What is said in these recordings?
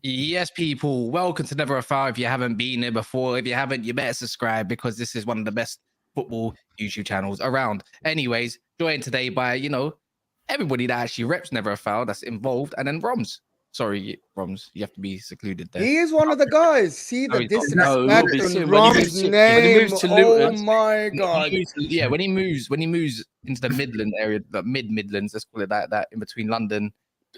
Yes, people, welcome to Never a Foul. If you haven't been here before, if you haven't, you better subscribe because this is one of the best football YouTube channels around. Anyways, joined today by, everybody that actually reps Never a Foul that's involved, and then Roms. Sorry, Roms, you have to be secluded there. He is one of the guys. See the disrespect on Rom's name. When he moves to Luton, oh my God. When he moves into the Midland area, the mid-Midlands, let's call it that, in between London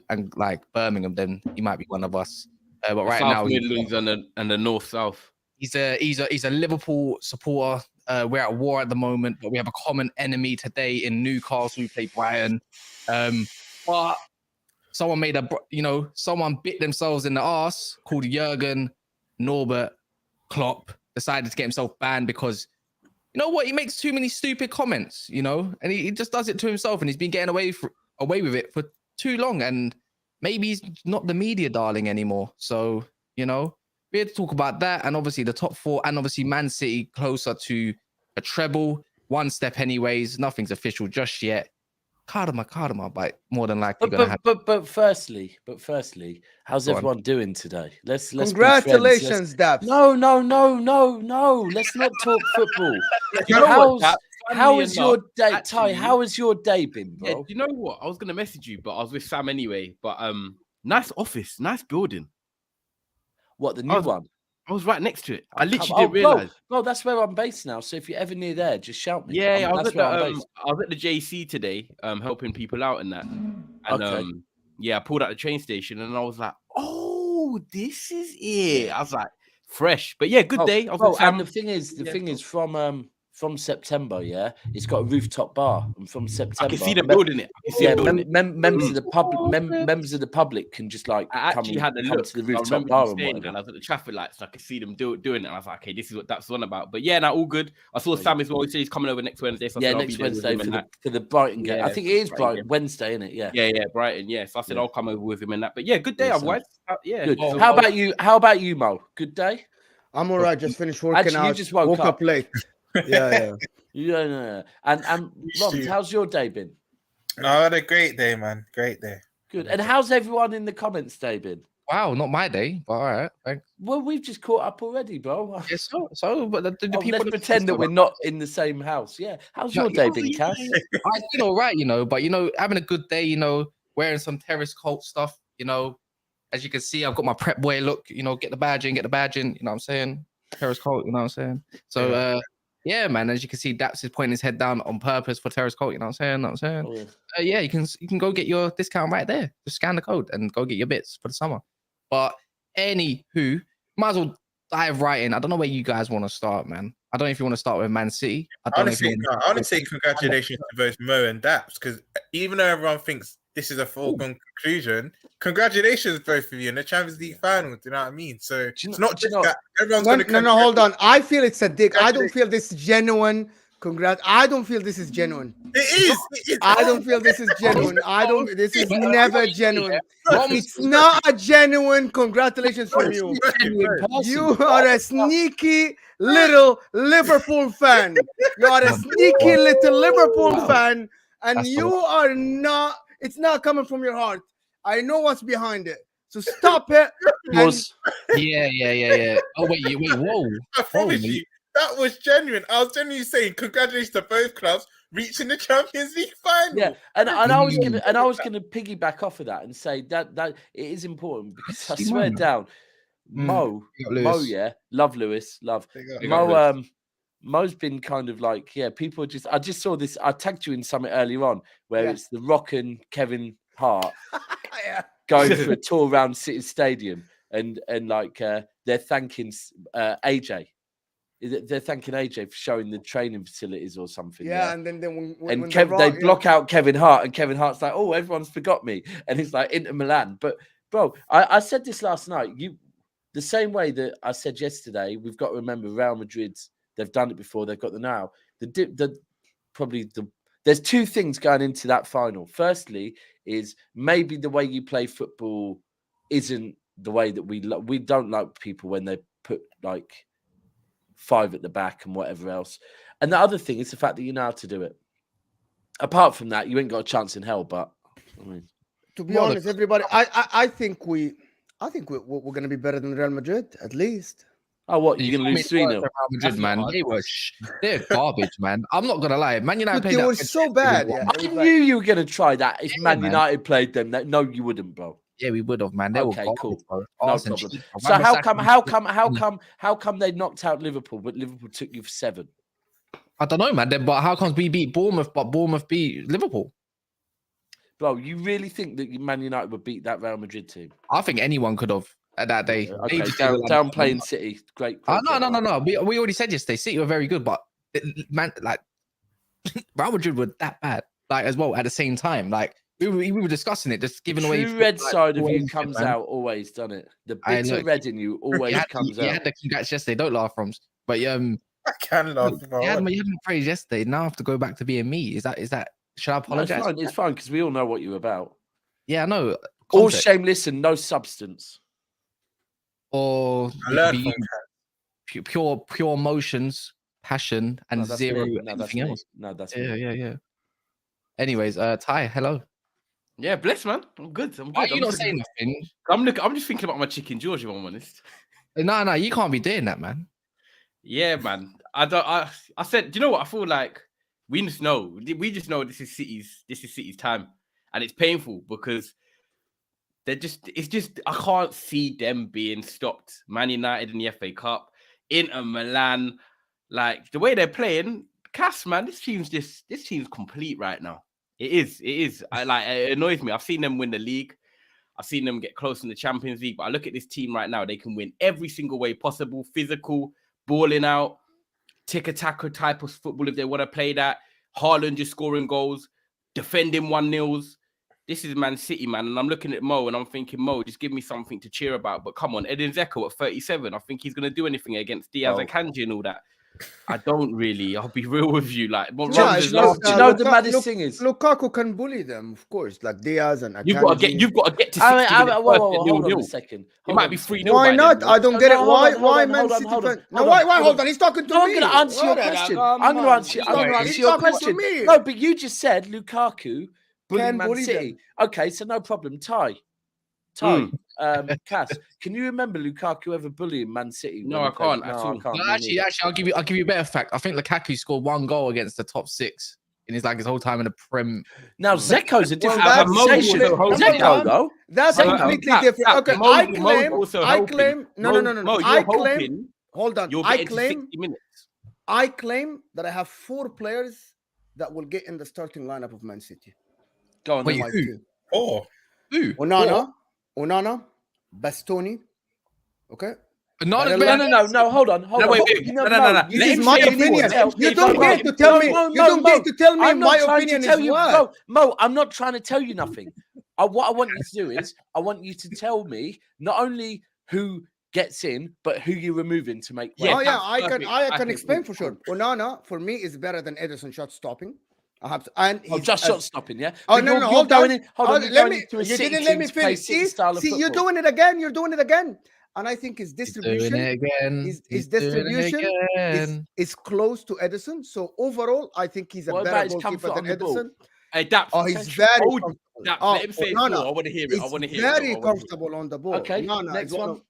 and like Birmingham, then he might be one of us. But right now, Midlands and the North South. He's a Liverpool supporter. We're at war at the moment, but we have a common enemy today in Newcastle. We play Brighton. But someone bit themselves in the arse called Jurgen, Norbert, Klopp, decided to get himself banned because, you know what, he makes too many stupid comments, and he just does it to himself, and he's been getting away with it for too long, and maybe he's not the media darling anymore. So, we're here to talk about that, and obviously the top four, and obviously Man City closer to a treble, one step anyways. Nothing's official just yet. Karma, but more than likely gonna happen. But firstly, how's everyone doing today? Let's Congratulations, Daps. No. Let's not talk football. How is your day, Ty? How has your day been, bro? Yeah, you know what? I was gonna message you, but I was with Sam anyway. But nice office, nice building. What, the new one? I was right next to it. I literally didn't realize. Bro, that's where I'm based now. So if you're ever near there, just shout me. Yeah, I was at the JC today, helping people out and that. And I pulled out the train station and I was like, oh, this is it. I was like, fresh. But yeah, good day. And the thing is from September, it's got a rooftop bar, and from September, I can see them building it. Members of the public can just like come to the rooftop bar. And I was at the traffic lights, so I could see them doing it. And I was like, okay, this is what that's on about. But yeah, all good. I saw Sam as well. He said he's coming over next Wednesday. So next Wednesday for the Brighton game. I think it is Brighton Wednesday, isn't it? Yeah, Brighton. Yeah, so I said I'll come over with him and that. But yeah, good day. Otherwise, good. How about you, Mo? Good day. I'm all right. Just finished working out. You just woke up late. Yeah. And Ron, how's your day been? I had a great day, man. Great day. Good. And how's everyone in the comments day been? Wow, not my day, but all right. Thanks. Well, we've just caught up already, bro. Yeah, but the people let's pretend that we're not in the same house. Yeah. How's your day been, Kas? I've been all right, but having a good day, wearing some terrace coat stuff, as you can see, I've got my prep boy look, get the badge in, you know what I'm saying? Terrace coat, you know what I'm saying? So yeah, man, as you can see, Daps is pointing his head down on purpose for terrace coat, you know what I'm saying? Oh, yeah. You can go get your discount right there. Just scan the code and go get your bits for the summer. But anywho, might as well dive right in. I don't know where you guys want to start, man. I don't know if you want to start with Man City. I want to say congratulations to both Mo and Daps, because even though everyone thinks this is a foregone conclusion, congratulations both of you in the Champions League final. Do you know what I mean? So it's not just that everyone's going to. No, hold on. I feel it's a dig. I don't feel this genuine. I don't feel this is genuine. It is. I don't feel this is genuine. This is never genuine. It's not a genuine congratulations from you. You are a sneaky little Liverpool fan. You are a sneaky little Liverpool fan, and you are not. It's not coming from your heart. I know what's behind it. So stop it. Yeah. Oh wait, whoa! I promise you. That was genuine. I was genuinely saying congratulations to both clubs reaching the Champions League final. Yeah, and I was gonna piggyback off of that and say that it is important, because I swear down, Mo, love Lewis, love Mo. Mo's been kind of like, people just. I just saw this. I tagged you in something earlier on where it's The Rock and Kevin Hart going for a tour around City Stadium, and like they're thanking AJ. They're thanking AJ for showing the training facilities or something. Yeah, and then when they block out Kevin Hart, and Kevin Hart's like, "Oh, everyone's forgot me," and he's like, "Inter Milan." But bro, I said this last night. The same way that I said yesterday, we've got to remember Real Madrid's They've done it before. They've got the know. There's two things going into that final. Firstly, is maybe the way you play football isn't the way that we don't like people when they put like 5 at the back and whatever else. And the other thing is the fact that you know how to do it. Apart from that, you ain't got a chance in hell. But I mean, to be honest, everybody, I think we're going to be better than Real Madrid at least. Oh, what? You're going to lose 3-0? Real Madrid, man. They're garbage, man. I'm not going to lie. Man United played they were so bad. Yeah, I knew you were going to try that if Man United played them. No, you wouldn't, bro. Yeah, we would have, man. They okay, were cool. Bro. No problem. So how come they knocked out Liverpool, but Liverpool took you for 7? I don't know, man. But how come we beat Bournemouth, but Bournemouth beat Liverpool? Bro, you really think that Man United would beat that Real Madrid team? I think anyone could have at that day. Okay, downplaying City. Great. No. We already said yesterday, City were very good, but man, like Real Madrid were that bad, like as well at the same time. Like we were discussing it, just giving away. The red side of you comes out always, doesn't it? The bitter red in you always comes out. You had the congrats yesterday. Don't laugh, Roms. But I can laugh. You had my praise yesterday. Now I have to go back to being me. Is that? Should I apologize? No, it's fine because we all know what you're about. Yeah, I know. All shameless and no substance. Or pure emotions, passion, and zero anything else. No, that's yeah. Anyways, Ty, hello. Yeah, bless, man. I'm good. Why are you not saying nothing? I'm just thinking about my chicken George, if I'm honest. No, you can't be doing that, man. Yeah, man. I said, do you know what? I feel like we just know this is City's time, and it's painful because it's just I can't see them being stopped. Man United in the FA Cup, Inter Milan, like the way they're playing. Kas, man, this team's complete right now. It is. It annoys me. I've seen them win the league. I've seen them get close in the Champions League, but I look at this team right now. They can win every single way possible. Physical, balling out, tick-a-tacker type of football if they want to play that. Haaland just scoring goals, defending 1-0s. This is Man City, man. And I'm looking at Mo and I'm thinking, Mo, just give me something to cheer about. But come on, Edin Dzeko at 37. I think he's going to do anything against Diaz and Kanji and all that. I don't really. I'll be real with you. Like, do you know the maddest thing is Lukaku can bully them, of course, like Diaz and Akanji. You've got to get to 60 minutes. Hold on a second. It might be 3-0. Why not? I don't get it. Why Man City? No, why? Hold on. He's talking to me. I'm going to answer your question. I'm going to answer your question. No, but you just said Lukaku bullying Man City. Okay, so no problem. Ty, Kas, can you remember Lukaku ever bullying Man City? No, I can't. Actually, I'll give you a better fact. I think Lukaku scored 1 goal against the top 6 in his his whole time in the Prem. Now Zeko's a different conversation. Zeko, though. That's completely different. Okay, I claim. No. I claim. Hold on. I claim that I have 4 players that will get in the starting lineup of Man City. Go on. Wait, who? Who? Onana, Bastoni, okay? No, hold on. Wait. No. This is my opinion. You don't get to tell me. You don't get to tell me my opinion is what? Mo, I'm not trying to tell you nothing. What I want you to do is, I want you to tell me not only who gets in, but who you're removing to make. I can explain for sure. Onana for me is better than Ederson shot stopping. Just shot stopping, yeah. Hold on. You didn't let me finish. See, you're doing it again. And I think his distribution, his distribution is close to Ederson. So overall, I think he's a better goalkeeper than Ederson. Hey, Daps. He's very comfortable. Let him say it. I want to hear it. He's very comfortable on the ball. Okay, next one.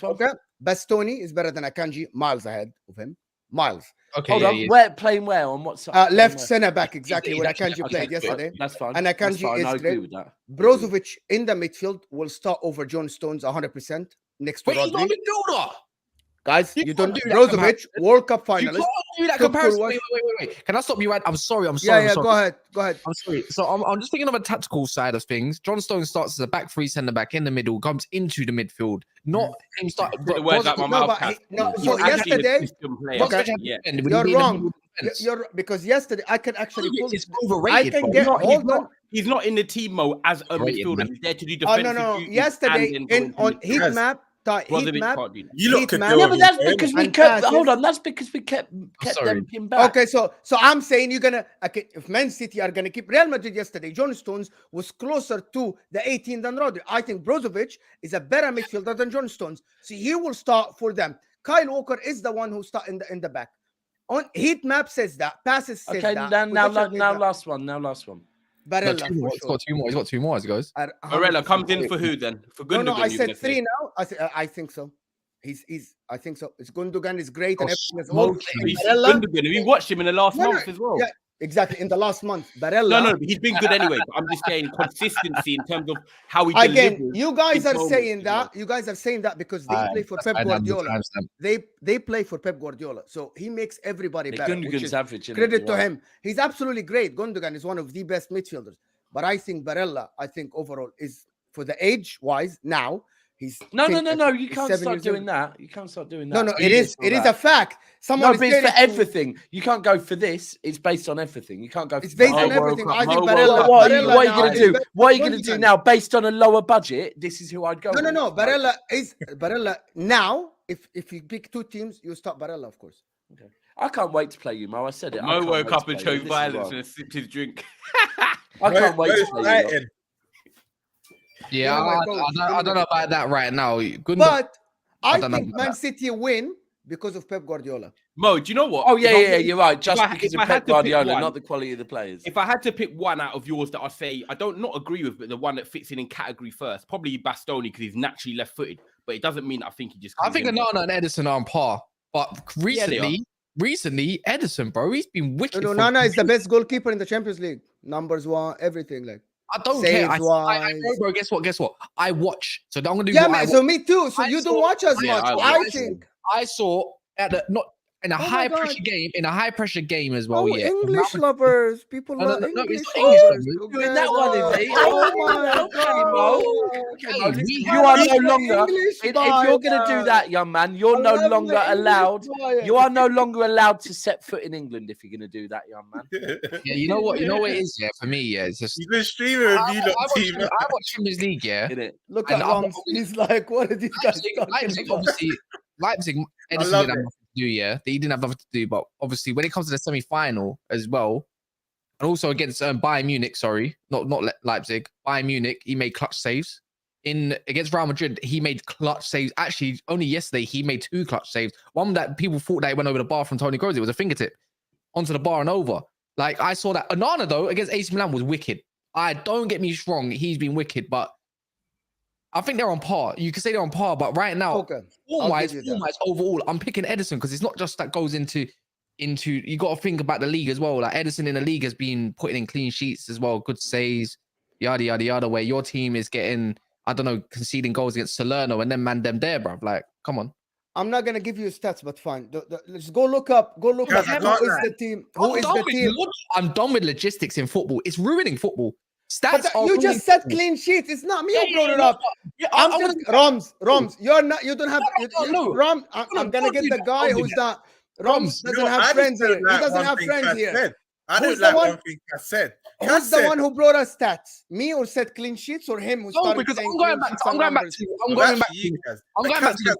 Okay, Bastoni is better than Akanji, miles ahead of him. Miles. Okay. Hold on. Playing where on what side? Left centre back, exactly where Akanji played yesterday. That's fine. And Akanji is great. With that. Brozovic in the midfield will start over John Stones 100% next to Rodri. He's not midfielder. Guys, you don't do Brozovic, World Cup finalist. You can't do that comparison. Wait. Can I stop you? I'm sorry. Yeah, go ahead. I'm sorry. So I'm just thinking of a tactical side of things. John Stones starts as a back 3 centre back in the middle, comes into the midfield. Not him start. Yesterday, you're wrong. Because yesterday I can actually pull. It's overrated. He's not in the team mode as a midfielder. He's there to do defensive. No. Yesterday on heat map, heat map. You look could Yeah, but that's because we kept. Hold on, that's because we kept them pinned back. Okay, so I'm saying you're gonna. Okay, if Man City are gonna keep Real Madrid yesterday, John Stones was closer to the 18 than Rodri. I think Brozovic is a better midfielder than John Stones, so he will start for them. Kyle Walker is the one who start in the back. On heat map says that. Passes says that. Okay, now last one. Barella. He's got two more. He's got two more, as it goes. Barella comes in for who then? For Gundogan? No, I said 3 now. I think so. I think so. It's Gundogan is great and everything is all. Gundogan. We watched him in the last month as well. Yeah, exactly. In the last month, Barella. No, he's been good anyway. But I'm just saying consistency in terms of how he again. delivers. You guys are saying that. You guys are saying that because they play for Pep Guardiola. They play for Pep Guardiola, so he makes everybody better. Gundogan's average. Credit to him. He's absolutely great. Gundogan is one of the best midfielders. But I think Barella, overall is for the age wise now. He's no. You can't start doing that. You can't start doing that. No. It is a fact. Someone but it's for everything. You can't go for this. It's based on everything. You can't go. It's based on everything. I think Barella. What are you going to do? What are you going to do now? Based on a lower budget, this is who I'd go. No. Barella now. If you pick two teams, you start Barella, of course. Okay. I can't wait to play you, Mo. I said it. Mo woke up and chose violence and sipped his drink. I can't wait to play you. Yeah, I don't know about that right now. But I think Man City win because of Pep Guardiola. Mo, do you know what? Oh, yeah, you're right. Just because of Pep Guardiola, not the quality of the players. If I had to pick one out of yours that I say I don't not agree with, but the one that fits in category first, probably Bastoni because he's naturally left-footed. But it doesn't mean I think he just. I think Onana and Edison are on par. But recently, Edison, bro, he's been wicked. Onana is the best goalkeeper in the Champions League. Numbers one, everything like. I don't care. Bro, guess what? I watch. So I'm gonna do. Yeah, man. So me too. So you don't watch as much. I think I saw in a high pressure game. In a high pressure game as well. Yeah. English lovers. People love English lovers. Doing that one, is he? Oh my God. You are no longer. If you're going to do that, young man, you're no longer allowed. You are no longer allowed to set foot in England if you're going to do that, young man. Yeah, you know what? You know what it is. Yeah, for me, yeah, it's just. You've been streaming with you lot team. I watch Champions League. Yeah. Look at Rams. He's like, what are these guys? Leipzig. Edison didn't have nothing to do. Yeah, he didn't have nothing to do. But obviously, when it comes to the semi-final as well, and also against Bayern Munich, not Leipzig, Bayern Munich, he made clutch saves. Against Real Madrid, he made clutch saves. Actually, only yesterday he made 2 clutch saves. One that people thought that it went over the bar from Toni Kroos. It was a fingertip onto the bar and over. Like I saw that. Onana though against AC Milan was wicked. Don't get me wrong, he's been wicked, but I think they're on par. You can say they're on par, but right now, form-wise, overall, I'm picking Edison because it's not just that goes into. You got to think about the league as well. Like Edison in the league has been putting in clean sheets as well, good saves, yada yada yada. Where your team is getting, I don't know, conceding goals against Salerno and then man them there, bruv. Like, come on. I'm not gonna give you stats, but fine. Let's go look up. Who is the team? I'm done with logistics in football. It's ruining football. Stats. You just said clean sheets. It's not me who brought it up. I'm just Roms. You're not. You don't have. Rom. I'm gonna get the guy who's that. Roms doesn't have friends here. He doesn't have friends here. I don't like one thing I said. Who's the one who brought us stats? Me who said clean sheets or him who started saying I'm going back to the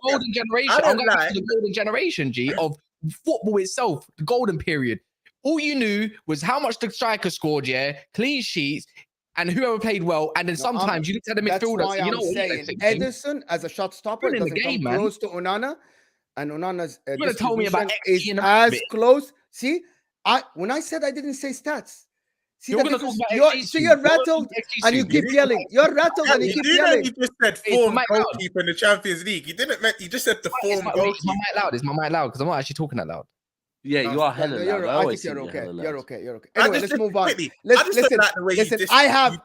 golden generation. I'm going back to the golden generation, G, of football itself, the golden period. All you knew was how much the striker scored, clean sheets, and whoever played well. And then sometimes you looked at the midfielders. You know what I'm saying? Edison as a shot stopper doesn't come close to Onana, and Onana's told me about is as close. See, when I said I didn't say stats. See, you're rattled and you keep yelling. You're rattled and you keep yelling. You just said form goalkeeper in the Champions League. You just said the form goalkeeper. Is my mic loud? Because I'm not actually talking that loud. Yeah, you are hella loud. I think you're okay. You're okay. Anyway, let's move on. Listen. I have.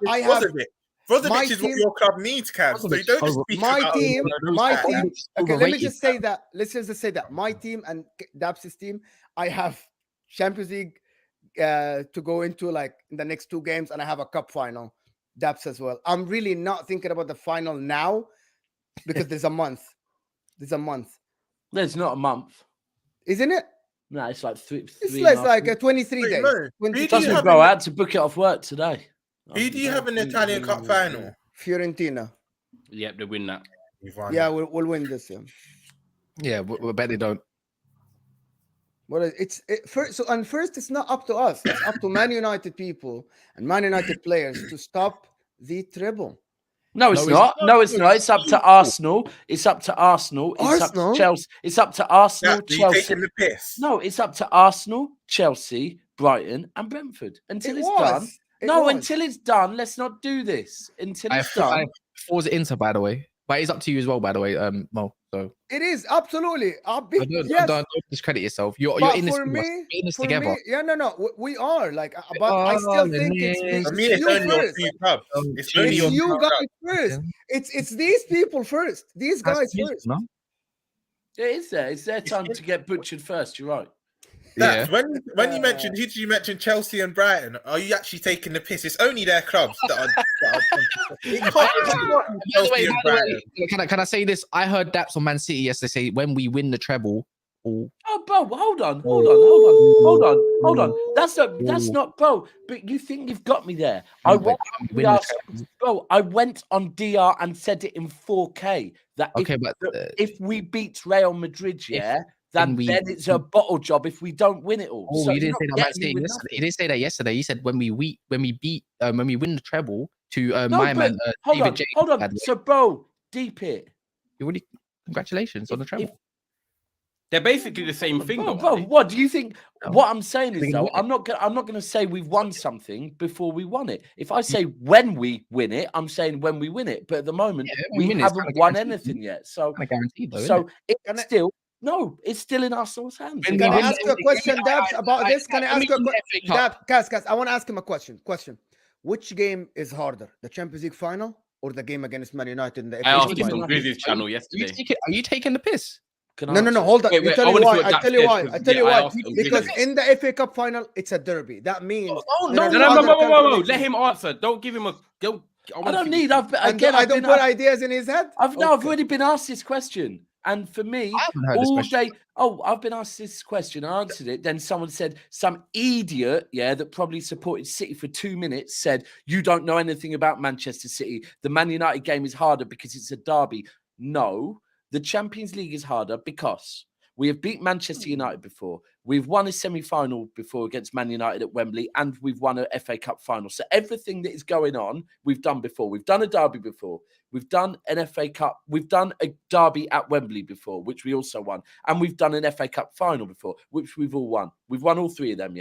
Brozovic is what your club needs, Cam. So you don't just speak my team. Okay, let me just say that. Let's just say that my team and Daps' team, I have Champions League to go into like in the next 2 games, and I have a cup final. Daps as well. I'm really not thinking about the final now because there's a month. There's not a month, isn't it? No, it's like three. It's like 23 days. Doesn't go out to book it off work today. Who do you have in the Italian Cup final? Fiorentina. Yep, they win that. Yeah, we'll win this. Yeah, we bet they don't. Well, first, it's not up to us. It's up to Man United people and Man United players to stop the treble. No, it's not. No, it's not. It's up to Arsenal. It's up to Arsenal. It's up to Chelsea. It's up to Arsenal, Chelsea. Taking the piss. No, it's up to Arsenal, Chelsea, Brighton, and Brentford. Until it's done. Until it's done. Let's not do this. Until it's done. Forza Inter, by the way. But it's up to you as well, by the way, Mo. So it is absolutely. Don't discredit yourself. You're in this together. No. We are like, but I still think it's you guys first. It's these people first. These guys first. No? It is there. It's their time to get butchered first. You're right. Yeah. When you mentioned, who did you mention? Chelsea and Brighton. Are you actually taking the piss? It's only their clubs that are. Can I say this? I heard Daps on Man City yesterday say when we win the treble. Oh, bro, hold on. That's not, bro. But you think you've got me there? I went on DR and said it in 4K that if we beat Real Madrid, then it's a bottle job if we don't win it all. Oh, so you didn't say that yesterday. You didn't say that yesterday. You said when we win the treble to man David James. Hold on. So, bro, deep it. You already congratulations on the treble. They're basically the same thing, bro. What do you think? No. What I'm saying is, though, I'm not going to say we've won something before we won it. If I say when we win it, I'm saying when we win it. But at the moment, we haven't won anything yet. So, it's still. No, it's still in Arsenal's hands. Can I ask you a question, Daps, about this? Can I ask you a question? Kas, I want to ask him a question. Which game is harder, the Champions League final or the game against Man United in the FA Cup final? I asked him on Grizzlies channel yesterday. Are you taking the piss? No, hold on. I tell you why. Because in the FA Cup final, it's a derby. That means... No. Let him answer. Don't give him a... I don't need... I don't put ideas in his head? I've already been asked this question. And for me, all day, I've been asked this question. I answered it. Then someone said, some idiot, that probably supported City for 2 minutes said, you don't know anything about Manchester City. The Man United game is harder because it's a derby. No, the Champions League is harder because we have beat Manchester United before. We've won a semi-final before against Man United at Wembley, and we've won a FA Cup final. So everything that is going on, we've done before. We've done a derby before. We've done an FA Cup. We've done a derby at Wembley before, which we also won. And we've done an FA Cup final before, which we've all won. We've won all three of them,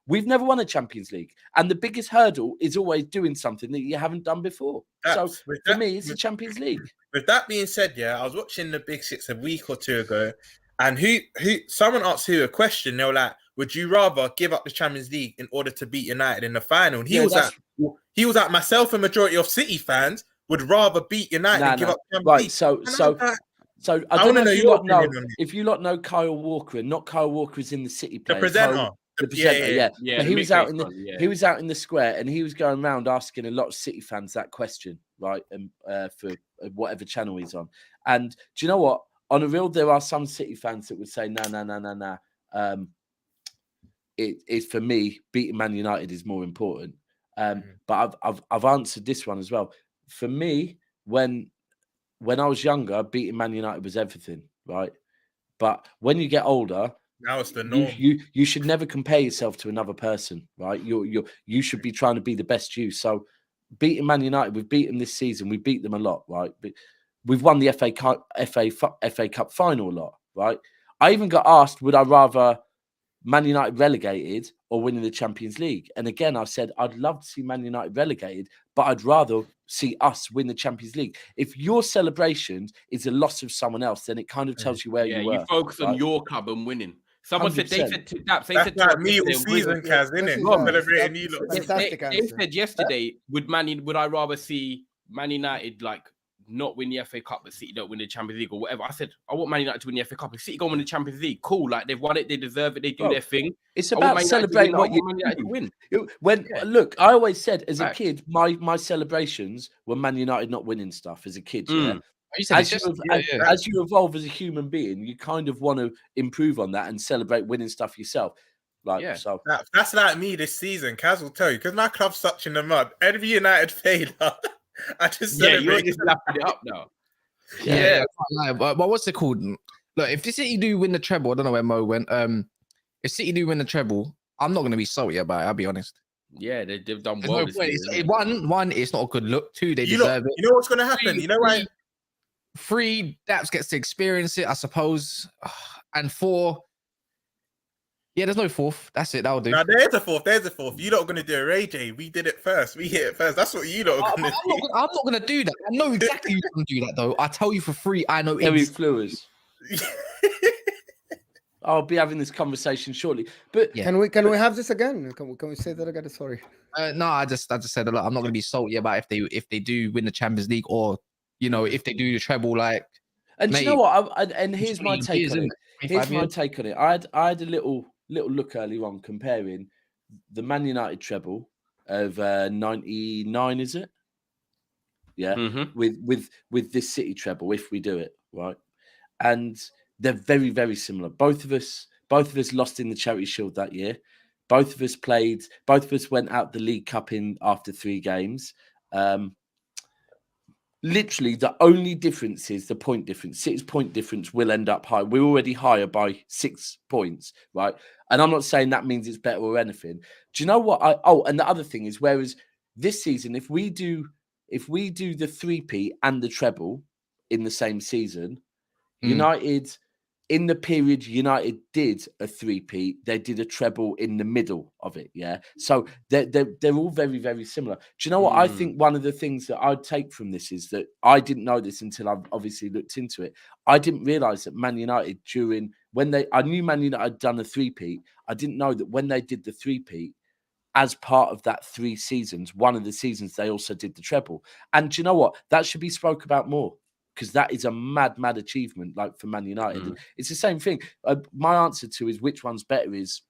We've never won a Champions League. And the biggest hurdle is always doing something that you haven't done before. So for me, it's the Champions League. With that being said, I was watching the Big Six a week or two ago, and someone asked who a question. They were like, "Would you rather give up the Champions League in order to beat United in the final?" And he was like, myself and majority of City fans would rather beat United and give up the Champions League. So I don't know if you lot know. If you lot know Kyle Walker, and not Kyle Walker is in the City player. The presenter. The presenter, But he was out in the square, and he was going around asking a lot of City fans that question, right? And for whatever channel he's on. And do you know what? On a real, there are some City fans that would say, no. It's for me, beating Man United is more important. But I've answered this one as well. For me, when I was younger, beating Man United was everything, right? But when you get older, now it's the norm. You should never compare yourself to another person, right? You should be trying to be the best you. So beating Man United, we've beaten this season. We beat them a lot, right? But we've won the FA Cup final a lot, right? I even got asked, would I rather Man United relegated or winning the Champions League? And again, I said, I'd love to see Man United relegated, but I'd rather see us win the Champions League. If your celebration is a loss of someone else, then it kind of tells you where you were. You focus on your club and winning. Someone 100%. Said, they said to Daps, they said to me all season, Kaz, innit? Celebrating you lot. They said yesterday, would I rather see Man United not win the FA Cup, but City don't win the Champions League or whatever? I said, I want Man United to win the FA Cup. If City go win the Champions League, cool. Like, they've won it, they deserve it, they do their thing. It's about celebrating what you win. Look, I always said as a kid, my celebrations were Man United not winning stuff as a kid. As you evolve as a human being, you kind of want to improve on that and celebrate winning stuff yourself. So that's like me this season. Kaz will tell you, because my club's such in the mud. Every United failure, I just you're just lapping it up now. Yeah. But what's it called? Look, if City do win the treble, I don't know where Mo went. If City do win the treble, I'm not going to be salty about it. I'll be honest. Yeah, they've done There's well. no This point. year, One, it's not a good look. Two, they deserve it. You know what's going to happen? You know why? Three, Daps gets to experience it, I suppose. And four, yeah, there's no fourth. That's it. That'll do. Now there's a fourth. You're not going to do it, Ray J. We did it first. We hit it first. That's what you lot are going to do. I'm not going to do that. I know exactly who's going to do that, though. I tell you for free. I know. Harry Flewers. I'll be having this conversation shortly. But can we have this again? Can we say that again? Sorry. No, I just said a lot. I'm not going to be salty about if they do win the Champions League or if they do the treble. Like, and do you know what? And here's my take on it. Here's my take on it. I had a little look earlier on comparing the Man United treble of 99, is it? Yeah, with this City treble if we do it right, and they're very, very similar. Both of us lost in the Charity Shield that year. Both of us went out the League Cup in after 3 games. Literally, the only difference is the point difference. City's point difference will end up high. We're already higher by 6 points, right? And I'm not saying that means it's better or anything. Do you know what? And the other thing is, whereas this season, if we do the 3P and the treble in the same season, United, in the period United did a 3P, they did a treble in the middle of it. Yeah. So they're all very, very similar. Do you know what? I think one of the things that I'd take from this is that I didn't know this until I've obviously looked into it. I didn't realize that Man United I knew Man United had done a 3P. I didn't know that when they did the 3P, as part of that 3 seasons, one of the seasons they also did the treble. And do you know what? That should be spoke about more. Because that is a mad achievement, like for Man United. It's the same thing. My answer to is which one's better is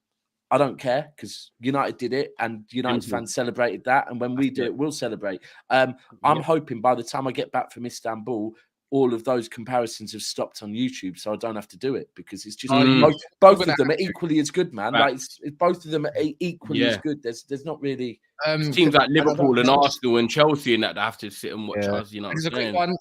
I don't care because United did it and United fans celebrated that. And when we do it, we'll celebrate. I'm hoping by the time I get back from Istanbul, all of those comparisons have stopped on YouTube, so I don't have to do it because it's just both of them are equally as good, man. Like both of them are equally as good. There's not really teams like Liverpool and Arsenal and Chelsea and that have to sit and watch us. You know, it's a quick one.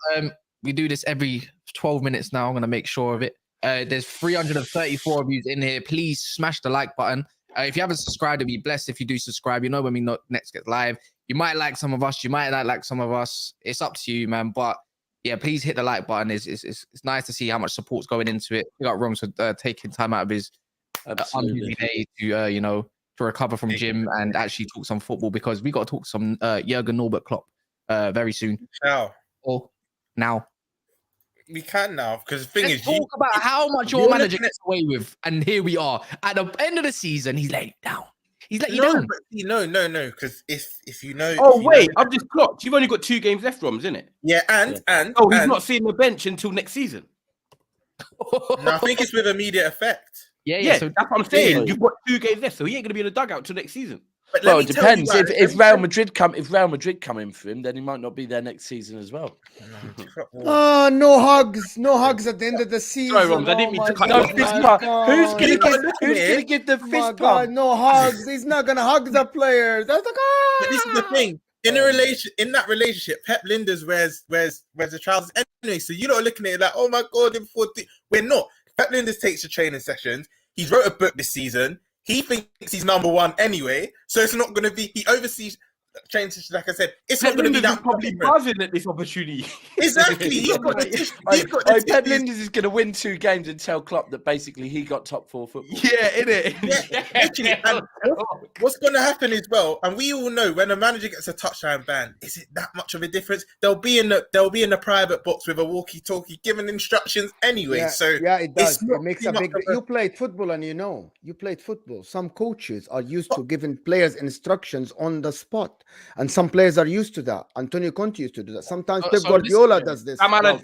We do this every 12 minutes now. I'm going to make sure of it. There's 334 of you in here. Please smash the like button. If you haven't subscribed, it'd be blessed if you do subscribe. You know when we next get live. You might like some of us. You might not like some of us. It's up to you, man. But yeah, please hit the like button. It's nice to see how much support's going into it. We got Roms for taking time out of his unbusy day to recover from gym and actually talk some football because we got to talk some Jurgen Norbert Klopp very soon. Now. We can now because the thing Let's talk about how much your manager gets away with, and here we are at the end of the season. He's letting down. He's letting you down. No. Because if you know, I've just clocked. You've only got 2 games left, Roms, isn't it? Yeah, and he's not seeing the bench until next season. No, I think it's with immediate effect. Yeah. So that's what I'm saying. You've got 2 games left, so he ain't gonna be in the dugout till next season. Well, it depends. If Real Madrid come in for him, then he might not be there next season as well. No hugs at the end of the season. Sorry, Roms, I didn't mean to cut you off. Who's gonna give the fist bump? No hugs. He's not gonna hug the players. That's like, But this is the thing. In that relationship, Pep Linders wears the trousers anyway. So you're not looking at it like, oh my god, we're not. Pep Linders takes the training sessions. He's wrote a book this season. He thinks he's number 1 anyway, so it's not going to be. He oversees training sessions, like I said. It's not going to be that. Probably buzzing at this opportunity. Exactly. Pep Linders is going to win 2 games and tell Klopp that basically he got top 4 football. Yeah, innit? Yeah, literally. And what's going to happen is and we all know when a manager gets a touchline ban, is it that much of a difference? They'll be in the private box with a walkie-talkie giving instructions anyway. It does. It makes a big. You played football and you played football. Some coaches are used to giving players instructions on the spot. And some players are used to that. Antonio Conte used to do that. Sometimes Pep Guardiola does this. De Bruyne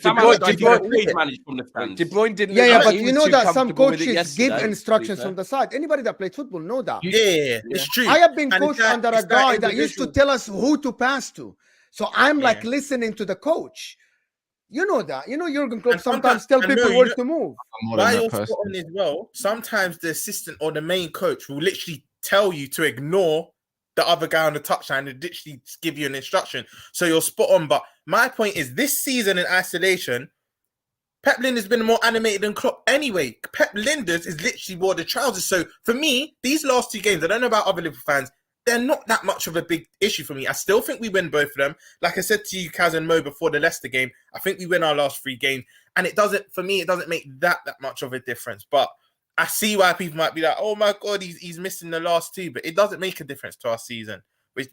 didn't. But you know that some coaches give instructions from the side. Anybody that played football know that. Yeah, it's true. I have been coached under a guy that used to tell us who to pass to. So I'm like listening to the coach. You know that. You know Jurgen Klopp sometimes tell people where to move. While you're spot on as well, sometimes the assistant or the main coach will literally tell you to ignore the other guy on the touchline and literally give you an instruction. So you're spot on. But my point is this season in isolation, Pep Lijnders been more animated than Klopp anyway. Pep Lijnders is literally wore the trousers. So for me, these last 2 games, I don't know about other Liverpool fans, they're not that much of a big issue for me. I still think we win both of them. Like I said to you, Kaz and Mo, before the Leicester game, I think we win our last 3 games. And it doesn't make that much of a difference. But I see why people might be like, oh my God, he's missing the last 2. But it doesn't make a difference to our season.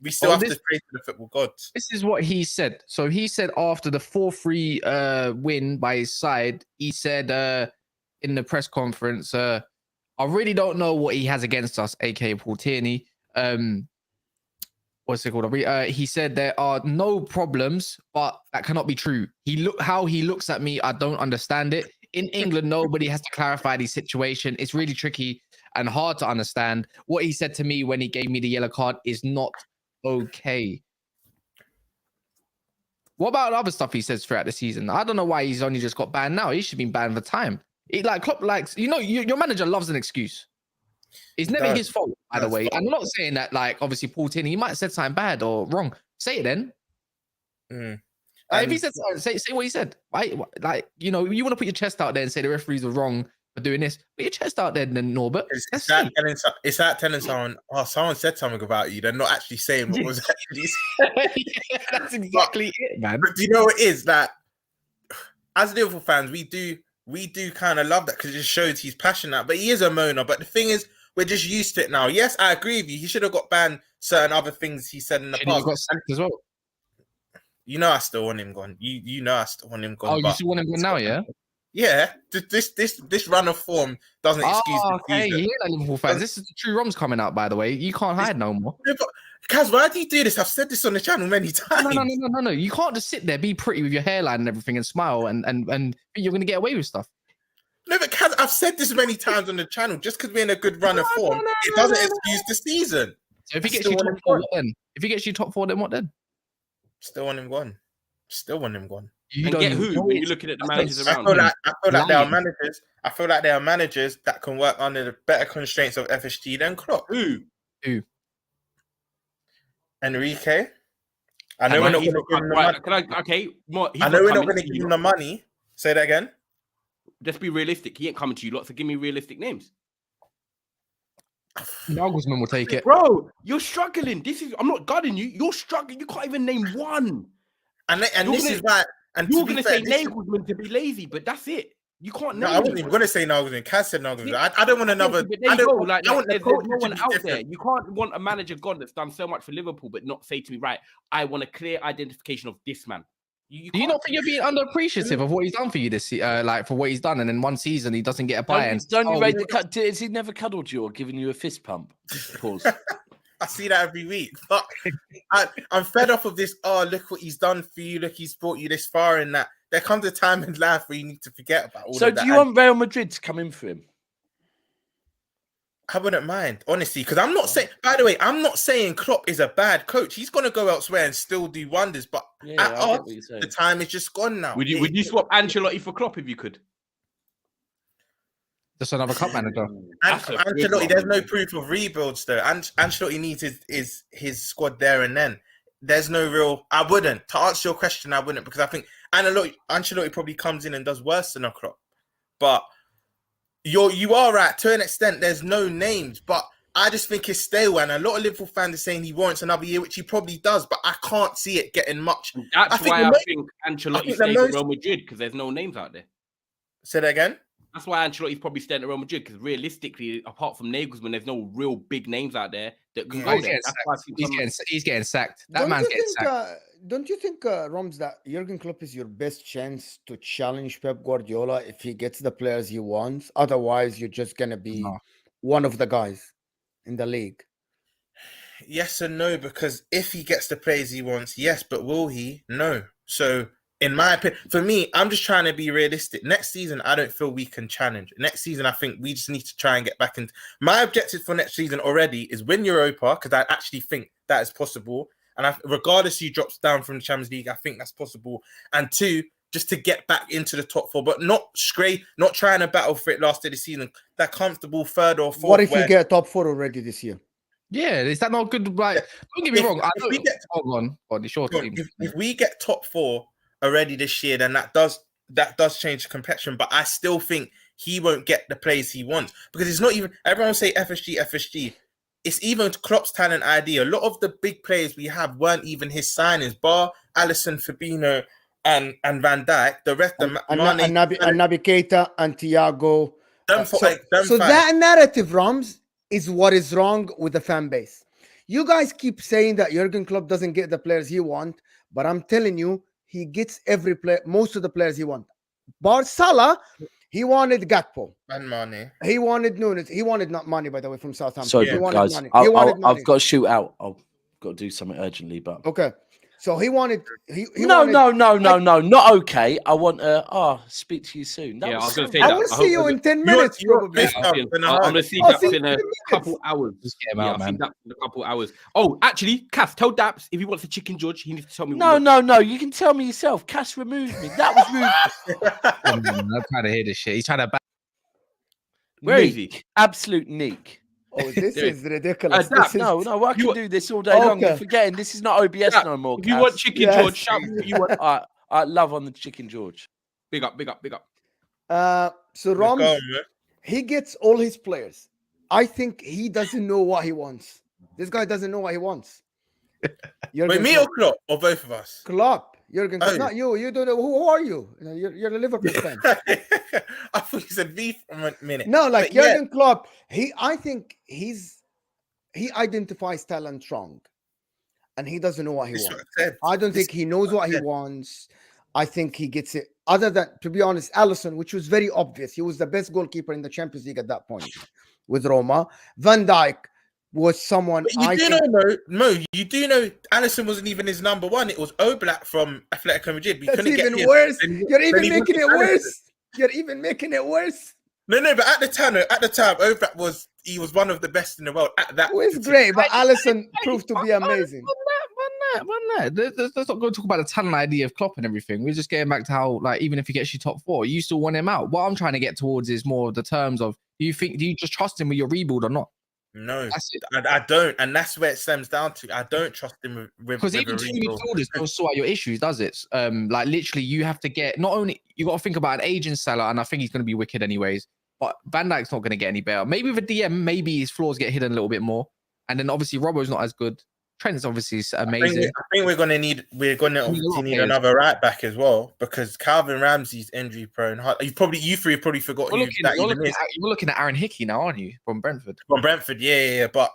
We still have to pray to the football gods. This is what he said. So he said after the 4-3 win by his side, he said in the press conference, I really don't know what he has against us, aka Paul Tierney. What's it called? He said there are no problems, but that cannot be true. How he looks at me, I don't understand it. In England, nobody has to clarify the situation. It's really tricky and hard to understand. What he said to me when he gave me the yellow card is not okay. What about other stuff he says throughout the season? I don't know why he's only just got banned now. He should be banned for time. Klopp likes, your manager loves an excuse. It's never his fault, by the way. I'm not saying that, obviously, Paul Tierney, he might have said something bad or wrong. Say it then. If he said something, say what he said. Right? You want to put your chest out there and say the referees are wrong for doing this. Put your chest out there then, Norbert. It's like telling someone, oh, someone said something about you. They're not actually saying what was actually said. Yeah, that's exactly it, man. But do you know what it is? That as Liverpool fans, we do kind of love that because it just shows he's passionate. But he is a moaner. But the thing is, we're just used to it now. Yes, I agree with you. He should have got banned certain other things he said in the past. He got sacked as well. I still want him gone. You know I still want him gone. Oh, you still want him gone now, yeah? Yeah. This run of form doesn't excuse the okay. season. Yeah, Liverpool fans. This is the true ROMs coming out, by the way. You can't hide no more. Kaz, why do you do this? I've said this on the channel many times. No. You can't just sit there, be pretty with your hairline and everything and smile and you're going to get away with stuff. No, but Kaz, I've said this many times on the channel. Just because we're in a good run of form, it doesn't excuse the season. So if he gets you top 4, what then? If he gets you top 4, then what then? Still want him gone. You get who? When you're looking at the managers around. I feel like there are managers. I feel like there are managers that can work under the better constraints of FSG than Klopp. Who? Enrique. I know we're not going to give him the money. I know we're not going to give him the money. Say that again. Just be realistic. He ain't coming to you lot, so give me realistic names. Nagelsmann will take it. Bro, you're struggling. I'm not guarding you. You're struggling. You can't even name one. And this is why. And you're going to say Nagelsmann to be lazy, but that's it. You can't name. No, I wasn't even going to say Nagelsmann. Kaz said Nagelsmann. I don't want another. I don't want there's no one out there. You can't want a manager gone that's done so much for Liverpool, but not say to me, right, I want a clear identification of this man. Do you not think you're being underappreciative of what he's done for you this for what he's done, and in one season he doesn't get a buy? Don't you rate the cut? Has he never cuddled you or given you a fist pump? Pause. I see that every week. But I'm fed up of this. Oh, look what he's done for you. Look, he's brought you this far, and that. There comes a time in life where you need to forget about all of that. So, do you want Real Madrid to come in for him? I wouldn't mind, honestly, because I'm not saying. By the way, I'm not saying Klopp is a bad coach. He's going to go elsewhere and still do wonders. But the time is just gone now. Would you swap Ancelotti for Klopp if you could? Just another cup manager. Ancelotti, there's no proof of rebuilds though. Ancelotti needs his squad there and then. There's no real. I wouldn't. To answer your question, I wouldn't, because I think Ancelotti probably comes in and does worse than a Klopp. But you are right to an extent. There's no names, but I just think it's stale. And a lot of Liverpool fans are saying he warrants another year, which he probably does. But I can't see it getting much. That's why I think Ancelotti stayed at Real Madrid, because there's no names out there. Say that again. That's why Ancelotti's probably staying at Real Madrid, because realistically, apart from Nagelsmann, there's no real big names out there that can go there. He's getting sacked. That man's getting sacked. Don't you think, Roms, that Jurgen Klopp is your best chance to challenge Pep Guardiola if he gets the players he wants? Otherwise, you're just going to be one of the guys in the league. Yes and no, because if he gets the players he wants, yes, but will he? No. So, in my opinion, for me, I'm just trying to be realistic. Next season, I don't feel we can challenge. Next season, I think we just need to try and get back into. My objective for next season already is win Europa, because I actually think that is possible. And regardless who drops down from the Champions League, I think that's possible. And 2, just to get back into the top 4, but not trying to battle for it last day of the season. That comfortable 3rd or 4th. What if you get top 4 already this year? Yeah, is that not good? Like, don't get me wrong. If we get top 4 already this year, then that does change the complexion, but I still think he won't get the plays he wants because it's not even. Everyone say FSG. It's even Klopp's talent ID. A lot of the big players we have weren't even his signings, bar Alisson, Fabinho, and Van Dijk. The rest, and Naby Keita and Thiago. So that narrative, Rams, is what is wrong with the fan base. You guys keep saying that Jurgen Klopp doesn't get the players he wants, but I'm telling you, he gets every player, most of the players he wants. Bar Salah, he wanted Gakpo. And Mane. He wanted Nunes. He wanted not Mane, by the way, from Southampton. Sorry, he wanted guys, Mane. I've got to shoot out. I've got to do something urgently, but okay. So he wanted. No, not okay. I want to speak to you soon. I was going to say I that. will see you in 10 minutes, probably. I'm going to see that in a couple hours. Just get him out, man. In a couple hours. Oh, actually, Kas, tell Daps if he wants a chicken George, he needs to tell me. No. You can tell me yourself. Kas removed me. That was rude. I'm trying to hear this shit. He's trying to. Where is he? Absolute neek. Oh, this is ridiculous. No, I can do this all day long. You're forgetting this is not OBS no more. If you want chicken George, shout me. You want. I love on the chicken George. Big up. So Rams, he gets all his players. I think he doesn't know what he wants. This guy doesn't know what he wants. Wait, me or Klopp or both of us? Klopp. Jurgen, not you. You don't know who are you? You're a Liverpool fan. I thought you said V for a minute. No, like Jurgen Klopp. I think he identifies talent wrong, and he doesn't know what he wants. I don't think he knows what he wants. I think he gets it. Other than, to be honest, Alisson, which was very obvious, he was the best goalkeeper in the Champions League at that point with Roma. Van Dijk was someone. But you do know Alisson wasn't even his number one. It was Oblak from Atletico Madrid. That's even worse. You're even making it worse. You're even making it worse. No, but at the time, Oblak was one of the best in the world at that. It was great, but Alisson proved to be amazing. Let's not go talk about the talent idea of Klopp and everything. We're just getting back to how, like, even if he gets you top 4, you still want him out. What I'm trying to get towards is more the terms of, do you just trust him with your rebuild or not? No, I don't, and that's where it stems down to. I don't trust him with because even 2 midfielders don't sort out your issues, does it? Like literally, you have to get not only you got to think about an aging Salah, and I think he's going to be wicked anyways. But Van Dijk's not going to get any better. Maybe with a DM, maybe his flaws get hidden a little bit more, and then obviously Robbo's not as good. Trent's obviously amazing. I think we're going to need another right back as well because Calvin Ramsey's injury prone. You three probably forgot. You're looking at Aaron Hickey now, aren't you? From Brentford. Yeah. But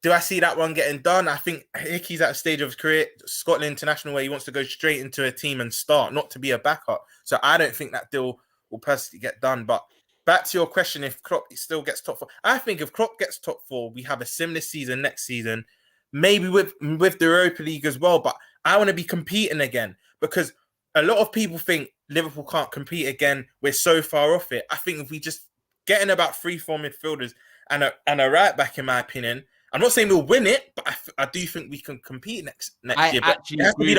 do I see that one getting done? I think Hickey's at a stage of his career, Scotland international, where he wants to go straight into a team and start, not to be a backup. So I don't think that deal will personally get done. But back to your question, if Klopp still gets top 4, I think if Klopp gets top 4, we have a similar season next season, maybe with the Europa League as well. But I want to be competing again because a lot of people think Liverpool can't compete again. We're so far off it. I think if we just get in about 3-4 midfielders and a right back, in my opinion, I'm not saying we'll win it, but I do think we can compete next year. But it has to be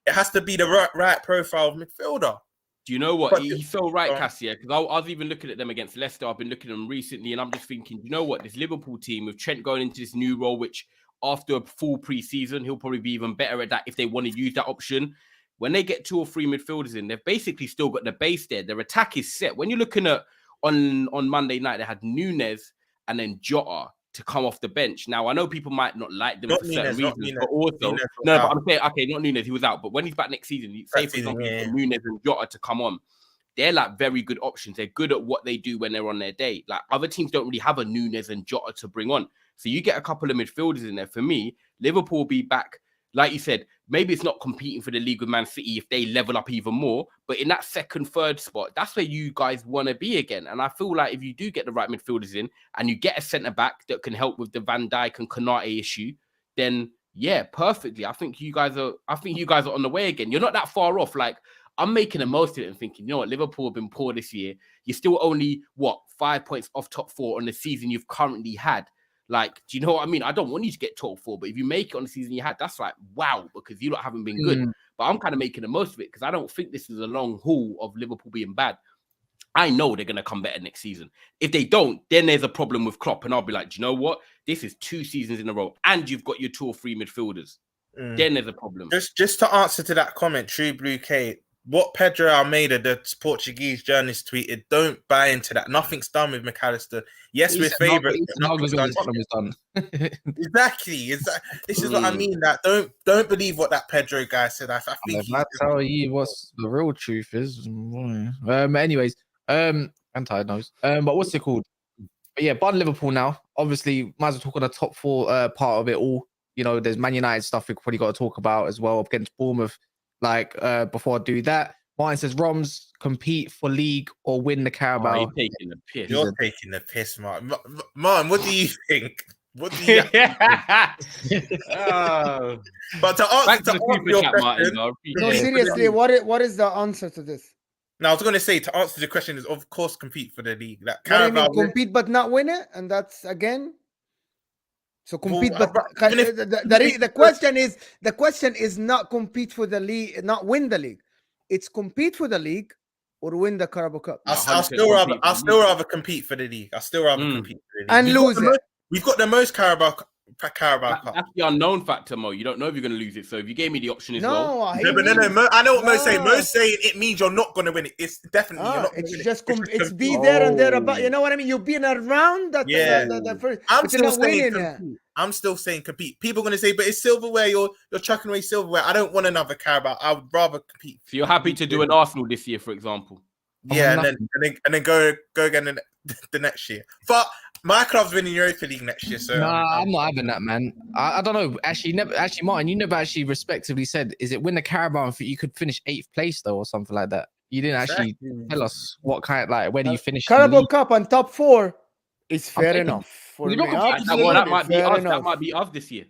it has to be the right profile of midfielder. Do you know what? He's so right, Cassia, because I was even looking at them against Leicester. I've been looking at them recently, and I'm just thinking, you know what? This Liverpool team with Trent going into this new role, which after a full pre-season, he'll probably be even better at that if they want to use that option. When they get 2 or 3 midfielders in, they've basically still got the base there. Their attack is set. When you're looking at on Monday night, they had Nunes and then Jota to come off the bench. Now, I know people might not like them for certain reasons, but also... but I'm saying, okay, not Nunes, he was out. But when he's back next season, say for example, Nunes and Jota to come on, they're like very good options. They're good at what they do when they're on their day. Like other teams don't really have a Nunes and Jota to bring on. So you get a couple of midfielders in there. For me, Liverpool will be back. Like you said, maybe it's not competing for the league with Man City if they level up even more. But in that second, third spot, that's where you guys want to be again. And I feel like if you do get the right midfielders in and you get a centre-back that can help with the Van Dijk and Konate issue, then yeah, perfectly. I think you guys are on the way again. You're not that far off. Like, I'm making the most of it and thinking, you know what, Liverpool have been poor this year. You're still only, 5 points off top 4 on the season you've currently had. Like, do you know what I mean? I don't want you to get top 4, but if you make it on the season you had, that's like, wow, because you lot haven't been good. But I'm kind of making the most of it because I don't think this is a long haul of Liverpool being bad. I know they're going to come better next season. If they don't, then there's a problem with Klopp. And I'll be like, do you know what? This is 2 seasons in a row and you've got your 2 or 3 midfielders. Then there's a problem. Just to answer to that comment, True Blue K, what Pedro Almeida, the Portuguese journalist, tweeted, don't buy into that. Nothing's done with McAllister. Yes, we're favourites, but nothing's done. Exactly. This is what I mean. That don't believe what that Pedro guy said. I think I'll tell you what's the real truth is. Anyways, I'm tired now. But what's it called? But yeah, Bun Liverpool now. Obviously, might as well talk on the top 4 part of it all. You know, there's Man United stuff we've probably got to talk about as well against Bournemouth. Before I do that, Martin says, Roms, compete for league or win the Carabao. You're taking the piss. You're taking the piss, Martin. Martin, what do you think? What do you But to answer your question, no, seriously, what is the answer to this? No, I was going to say, to answer the question is, of course, compete for the league. That Carabao compete but not win it, and that's again. So compete, but the question is not compete for the league, not win the league. It's compete for the league or win the Carabao Cup. I'll still rather compete for the league. I'll still rather compete for the league and lose it. We've got the most Carabao Cup. That's the unknown factor, Mo. You don't know if you're going to lose it. So if you gave me the option as well. No. I know what Mo's saying. Mo's saying it means you're not going to win it. It's definitely you're not it's just it's be there and there about. You know what I mean? You've been around that. The first. I'm still saying compete. People are going to say, but it's silverware. You're chucking away silverware. I don't want another Carabao. I would rather compete. So you're happy to do an Arsenal this year, for example? Yeah, and then go again the next year. But my club's winning Europa League next year, so I'm not having that, man. I don't know. Actually, Martin, you never actually respectively said, is it win the Carabao and you could finish 8th place though, or something like that? You didn't actually tell us what kind, like where do you finish? Carabao Cup and top 4 is fair enough for me. That might be us this year.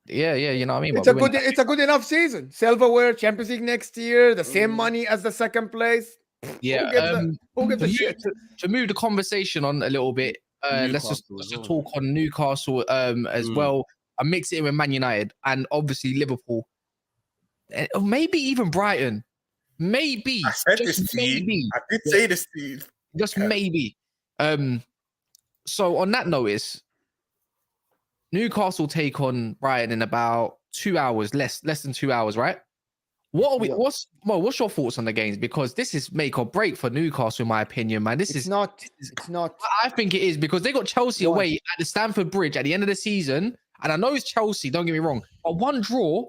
Yeah, you know what I mean. It's a good enough season. Silverware, Champions League next year, the same money as the second place. Yeah. Who gives a shit? To move the conversation on a little bit. Let's just talk on Newcastle as well. I mix it in with Man United and obviously Liverpool, or maybe even Brighton. Maybe I said this to you. I did say this to you. Just maybe. So on that notice, Newcastle take on Brighton in about 2 hours, less than 2 hours, right? What's your thoughts on the games? Because this is make or break for Newcastle, in my opinion, man. It's not. I think it is because they got Chelsea away at the Stamford Bridge at the end of the season, and I know it's Chelsea. Don't get me wrong, but one draw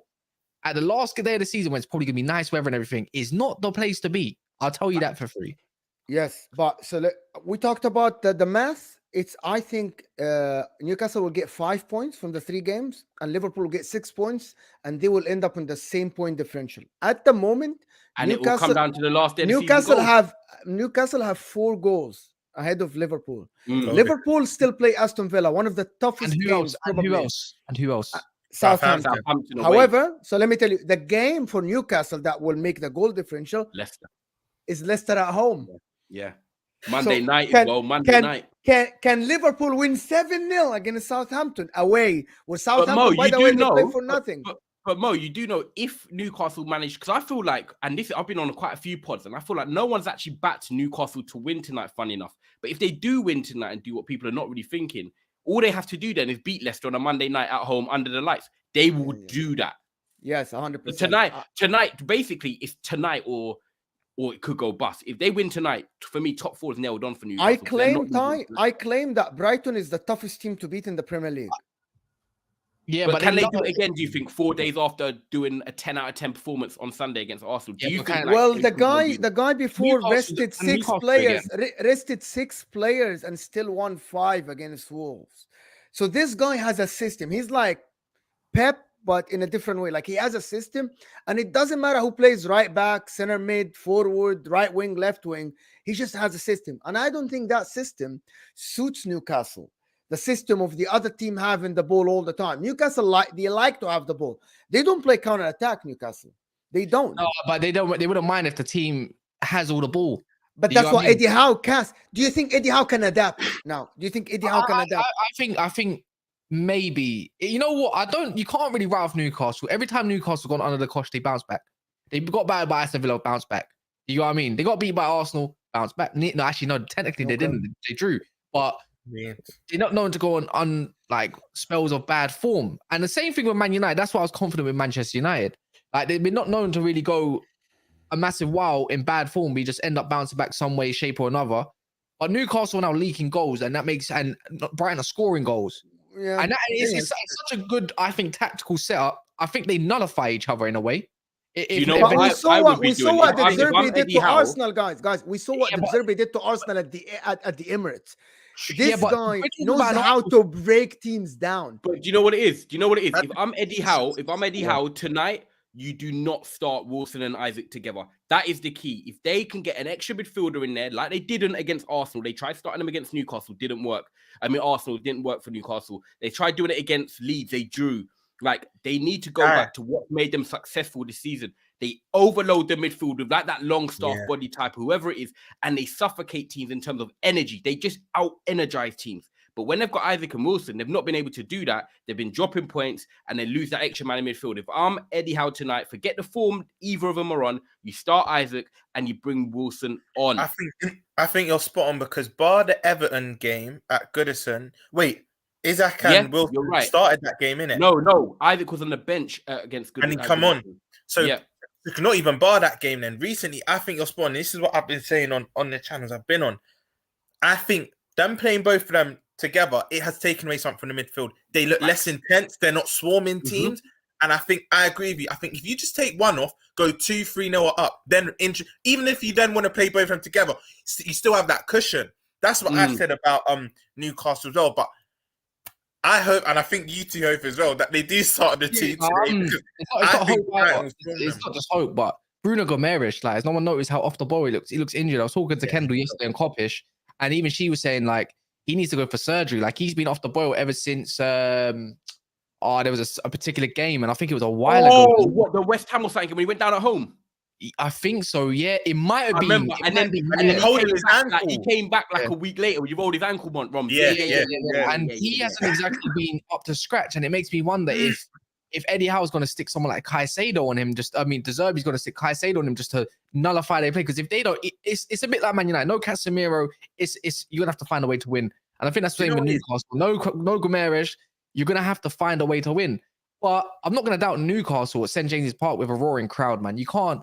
at the last day of the season, when it's probably gonna be nice weather and everything, is not the place to be. I'll tell you that for free. Yes, but we talked about the math. I think Newcastle will get 5 points from the 3 games, and Liverpool will get 6 points, and they will end up in the same point differential. At the moment, and it will come down to the last day. Newcastle have 4 goals ahead of Liverpool. Liverpool still play Aston Villa, one of the toughest games. And who else? Southampton. However, so let me tell you, the game for Newcastle that will make the goal differential is Leicester at home. Yeah. Monday night. Can Liverpool win 7-0 against Southampton away? Well, Southampton, by the way, they play for nothing. But Mo, you do know if Newcastle managed, because I feel like, and this I've been on quite a few pods, and I feel like no one's actually backed Newcastle to win tonight, funny enough. But if they do win tonight and do what people are not really thinking, all they have to do then is beat Leicester on a Monday night at home under the lights. They will do that. Yes, 100%. Tonight, basically, it's tonight or it could go bust. If they win tonight, for me, top 4 is nailed on for Newcastle. I claim that Brighton is the toughest team to beat in the Premier League. Yeah, but can they do it again, do you think, 4 days after doing a 10 out of 10 performance on Sunday against Arsenal? Do you think the guy before rested 6 players, and still won 5 against Wolves. So this guy has a system. He's like Pep, but in a different way. Like, he has a system, and it doesn't matter who plays right back, center mid, forward, right wing, left wing. He just has a system. And I don't think that system suits Newcastle. The system of the other team having the ball all the time. Newcastle like to have the ball. They don't play counter attack. Newcastle, they don't. No, but they don't. They wouldn't mind if the team has all the ball. But that's what Eddie Howe casts. Do you think Eddie Howe can adapt now? Do you think Eddie Howe can adapt? I think maybe. You know what? You can't really write off Newcastle. Every time Newcastle gone under the cosh, they bounce back. They got battered by Aston Villa, bounce back. You know what I mean? They got beat by Arsenal, bounce back. No, actually, no. Technically, they didn't. They drew, but. They're not known to go on like spells of bad form. And the same thing with Man United. That's why I was confident with Manchester United. Like, they've been not known to really go a massive while in bad form, we just end up bouncing back some way, shape, or another. But Newcastle are now leaking goals, and Brighton are scoring goals. Yeah, and it's such a good, I think, tactical setup. I think they nullify each other in a way. You know what? we saw what De Zerbi did to Howe, Arsenal, guys. We saw what De Zerbi did to Arsenal at the Emirates. This guy knows how to break teams down. But do you know what it is? If I'm Eddie Howe tonight, you do not start Wilson and Isaac together. That is the key. If they can get an extra midfielder in there, like they didn't against Arsenal, they tried starting them against Newcastle, didn't work. I mean, Arsenal didn't work for Newcastle. They tried doing it against Leeds, they drew. Like, they need to go back to what made them successful this season. They overload the midfield with like that long staff body type, whoever it is, and they suffocate teams in terms of energy. They just out-energize teams. But when they've got Isaac and Wilson, they've not been able to do that. They've been dropping points, and they lose that extra man in midfield. If I'm Eddie Howe tonight, forget the form either of them are on. You start Isaac, and you bring Wilson on. I think you're spot on, because bar the Everton game at Goodison, Isaac and Wilson started that game, innit? No. Isaac was on the bench against Goodison. And he come on. So you can not even bar that game then. Recently, I think you're spot on. This is what I've been saying on the channels I've been on. I think them playing both of them together, it has taken away something from the midfield. They look less intense. They're not swarming teams. And I agree with you. I think if you just take one off, go 2-3-0 up, then even if you then want to play both of them together, you still have that cushion. That's what I said about Newcastle as well. But I hope, and I think you two hope as well, that they do start the two today. It's not just hope, but Bruno Gomes, like, as no one noticed how off the ball he looks. He looks injured. I was talking to Kendall yesterday on Coppish, and even she was saying, like, he needs to go for surgery. Like, he's been off the boil ever since there was a particular game, and I think it was a while ago. Oh, what, the West Ham or something when he went down at home? I think so, yeah. It might have been. Remember, and then he came back like a week later when you rolled his ankle, Rom. Yeah. And he hasn't exactly been up to scratch, and it makes me wonder if Eddie Howe's going to stick someone like Caicedo on him. De Zerbi's going to stick Caicedo on him just to nullify their play. Because if they don't, it's a bit like Man United. No Casemiro, you're going to have to find a way to win. And I think that's the same with Newcastle. No Gomes, you're going to have to find a way to win. But I'm not going to doubt Newcastle at St. James's Park with a roaring crowd, man. You can't.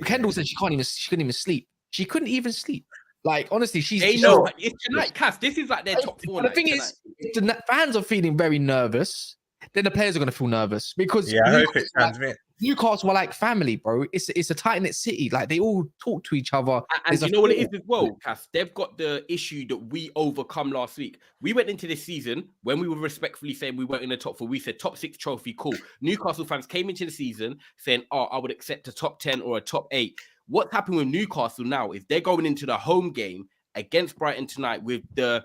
Kendall said she couldn't even sleep. She couldn't even sleep. Like, honestly, it's tonight, Kas. This is like their top four. The thing is, if the fans are feeling very nervous, then the players are going to feel nervous because I hope it transmits. Newcastle are like family, bro. It's a tight-knit city. Like, they all talk to each other. And you know what it is as well, Kas? They've got the issue that we overcome last week. We went into this season when we were respectfully saying we weren't in the top four. We said top 6 trophy, cool. Newcastle fans came into the season saying, I would accept a top 10 or a top 8. What's happened with Newcastle now is they're going into the home game against Brighton tonight with the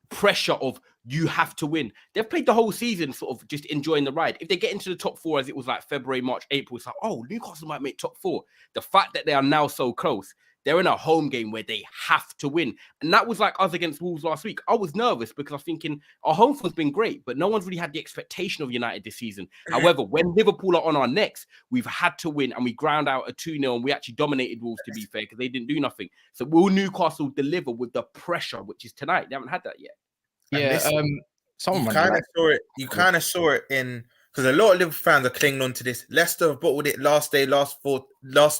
pressure of you have to win. They've played the whole season sort of just enjoying the ride. If they get into the top 4 as it was like February, March, April, it's like, oh, Newcastle might make top 4. The fact that they are now so close, they're in a home game where they have to win. And that was like us against Wolves last week. I was nervous because I was thinking our home form's been great, but no one's really had the expectation of United this season. However, when Liverpool are on our necks, we've had to win and we ground out a 2-0 and we actually dominated Wolves, to be fair, because they didn't do nothing. So will Newcastle deliver with the pressure, which is tonight? They haven't had that yet. Yeah, you kind of saw it in, because a lot of Liverpool fans are clinging on to this. Leicester have bottled it last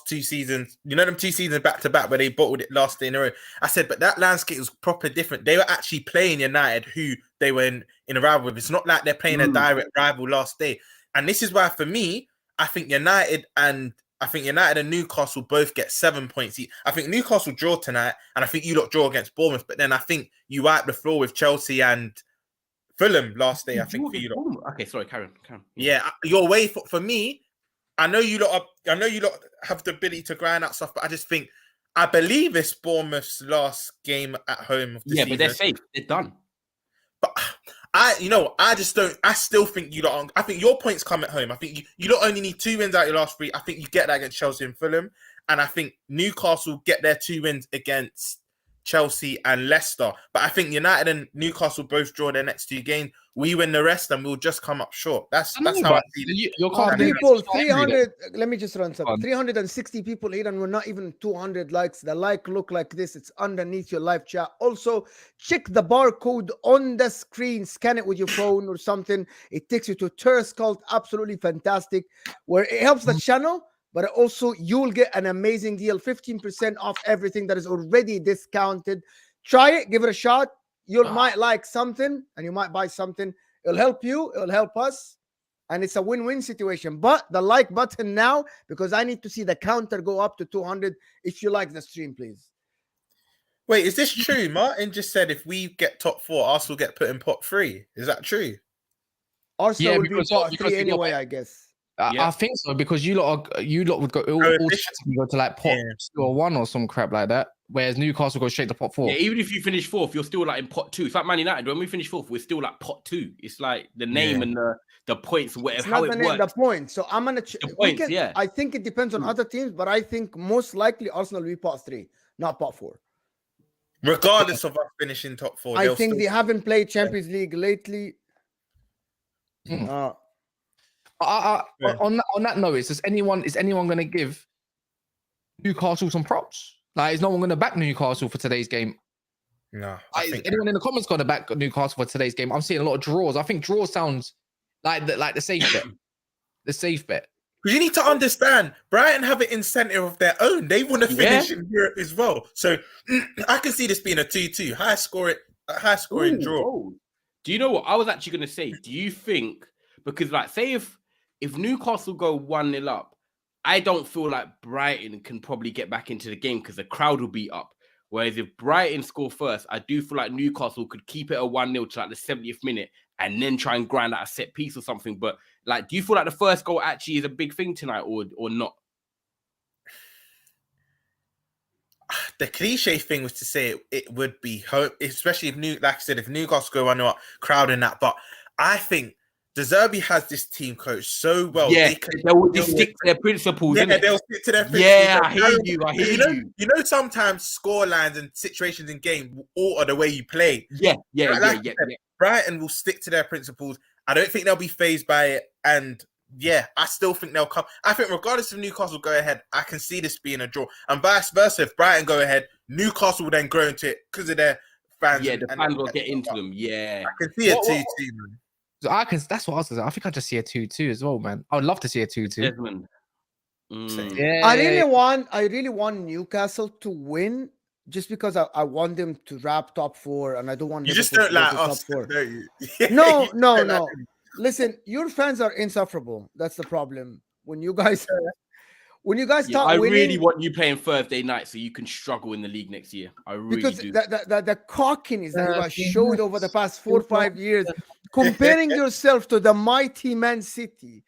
2 seasons. You know them 2 seasons back to back where they bottled it last day in a row. I said, but that landscape was proper different. They were actually playing United, who they were in a rival with. It's not like they're playing a direct rival last day. And this is why, for me, I think United and Newcastle both get 7 points each. I think Newcastle draw tonight, and I think you lot draw against Bournemouth. But then I think you wipe the floor with Chelsea and Fulham last day. I think for you lot. Okay, sorry, Karen. Yeah, your way for me. I know you lot have the ability to grind out stuff, but I believe it's Bournemouth's last game at home of the season. But they're safe. They're done. But I still think you lot. I think your points come at home. I think you lot only need 2 wins out of your last 3. I think you get that against Chelsea and Fulham, and I think Newcastle get their 2 wins against Chelsea and Leicester. But I think United and Newcastle both draw their next 2 games. We win the rest, and we'll just come up short. That's how I see it. People, 300. Let me just run something. 360 people here, and we're not even 200 likes. The like look like this. It's underneath your live chat. Also, check the barcode on the screen. Scan it with your phone or something. It takes you to Tursk Cult. Absolutely fantastic. Where it helps the channel. but also you'll get an amazing deal, 15% off everything that is already discounted. Try it, give it a shot. You might like something and you might buy something. It'll help you, it'll help us, and it's a win-win situation. But the like button now, because I need to see the counter go up to 200 if you like the stream, please. Wait, is this true? Martin just said if we get top 4, Arsenal get put in pot 3. Is that true? Arsenal will be pot 3 anyway, I guess. I think so, because you lot would go automatically go to like pot 2 or 1 or some crap like that, whereas Newcastle go straight to pot 4. Yeah, even if you finish 4th, you're still like in pot 2. It's like Man United. When we finish 4th, we're still like pot 2. It's like the name and the points, whatever. It's how not it the name, works. the points. So I'm gonna the points. I think it depends on other teams, but I think most likely Arsenal will be pot 3, not pot 4. Regardless of us finishing top 4, I think they haven't played Champions League lately. On that note, is anyone going to give Newcastle some props? Like, is no one going to back Newcastle for today's game? No. Is anyone in the comments going to back Newcastle for today's game? I'm seeing a lot of draws. I think draw sounds like the safe bet. The safe bet. Because you need to understand, Brighton have an incentive of their own. They want to finish in Europe as well. So I can see this being a 2-2, high scoring draw. Oh. Do you know what I was actually going to say? Do you think, because like say if Newcastle go 1-0 up, I don't feel like Brighton can probably get back into the game because the crowd will be up. Whereas if Brighton score first, I do feel like Newcastle could keep it a 1-0 to like the 70th minute and then try and grind out a set piece or something. But like, do you feel like the first goal actually is a big thing tonight or not? The cliche thing was to say it would be hope, especially if like I said, if Newcastle go 1-0 up, crowd in that. But I think De Zerbi has this team coached so well. Yeah, they'll stick to their principles. Yeah, they'll stick to their principles. Yeah, I hear you. You know, sometimes score lines and situations in game alter the way you play. Yeah. Brighton will stick to their principles. I don't think they'll be fazed by it. And yeah, I still think they'll come. I think regardless if Newcastle go ahead, I can see this being a draw. And vice versa, if Brighton go ahead, Newcastle will then grow into it because of their fans. Yeah, the fans will get into them. Yeah. I can see a 2-2, man. So that's what I was saying. I think I just see a 2-2 as well, man. I would love to see a 2-2. Desmond. Yeah. I really want Newcastle to win just because I want them to wrap top 4 and I don't want you Liverpool just don't to go like to us, top 4. don't you? No. Listen, your fans are insufferable. That's the problem. When you guys start winning, I really want you playing Thursday night so you can struggle in the league next year. I really do. The cockiness that you guys showed over the past 4 or 5 years, comparing yourself to the mighty Man City,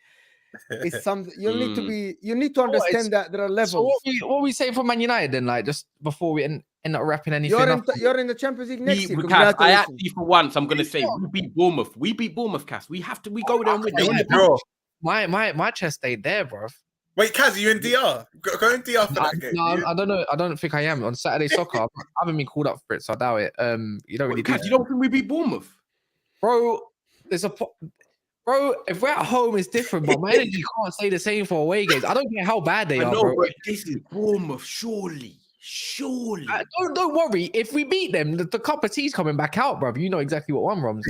is something you need to understand that there are levels. So what are we saying for Man United then? Like just before we end up wrapping anything you're in the Champions League next year. Cass, I actually for once I'm gonna say we beat Bournemouth. We beat Bournemouth, Cass. We go there and win. My chest stayed there, bro. Wait, Kaz, you in DR? Go in DR for that game. No, I don't know. I don't think I am on Saturday soccer. I haven't been called up for it, so I doubt it. You don't really. Kaz, you don't think we beat Bournemouth, bro? Bro, if we're at home, it's different, but my energy can't stay the same for away games. I don't care how bad they are, bro. But this is Bournemouth, surely. Don't worry. If we beat them, the cup of tea's coming back out, bro. You know exactly what one Roms.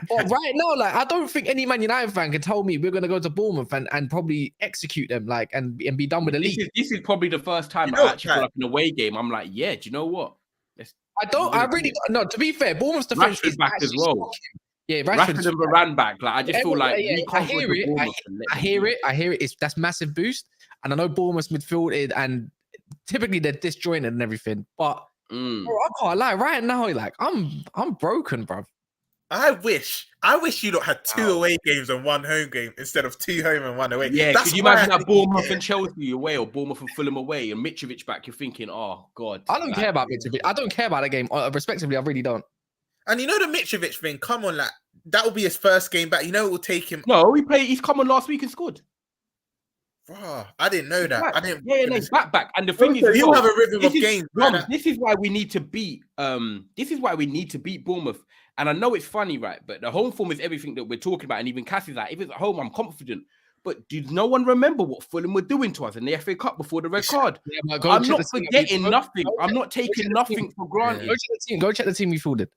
But right now, like, I don't think any Man United fan can tell me we're gonna go to Bournemouth and probably execute them, like, and be done with the league. This is probably the first time I actually feel like an away game. I'm like, yeah, do you know what? To be fair, Bournemouth's defense is back as well. Shocking. Yeah, Rashford and Varane back. Like, I just feel like I hear it. That's massive boost. And I know Bournemouth's midfield and typically they're disjointed and everything. But bro, I can't lie. Right now, like I'm broken, bro. I wish you lot had 2 away games and 1 home game instead of 2 home and 1 away. Yeah, could you imagine that Bournemouth and Chelsea away or Bournemouth and Fulham away and Mitrovic back? You're thinking, oh God. I don't care about Mitrovic. I don't care about the game. Respectively, I really don't. And you know the Mitrovic thing, come on, like that will be his first game back. You know it will take him. No, he's come on last week and scored. Bro, I didn't know that. I didn't. Yeah, he's back. And the thing is, he'll have a rhythm of games. This is why we need to beat. This is why we need to beat Bournemouth. And I know it's funny, right? But the home form is everything that we're talking about. And even Cass is like, if it's at home, I'm confident. But did no one remember what Fulham were doing to us in the FA Cup before the red card? Yeah, I'm not forgetting nothing. I'm not taking nothing for granted. Go check the team we fielded.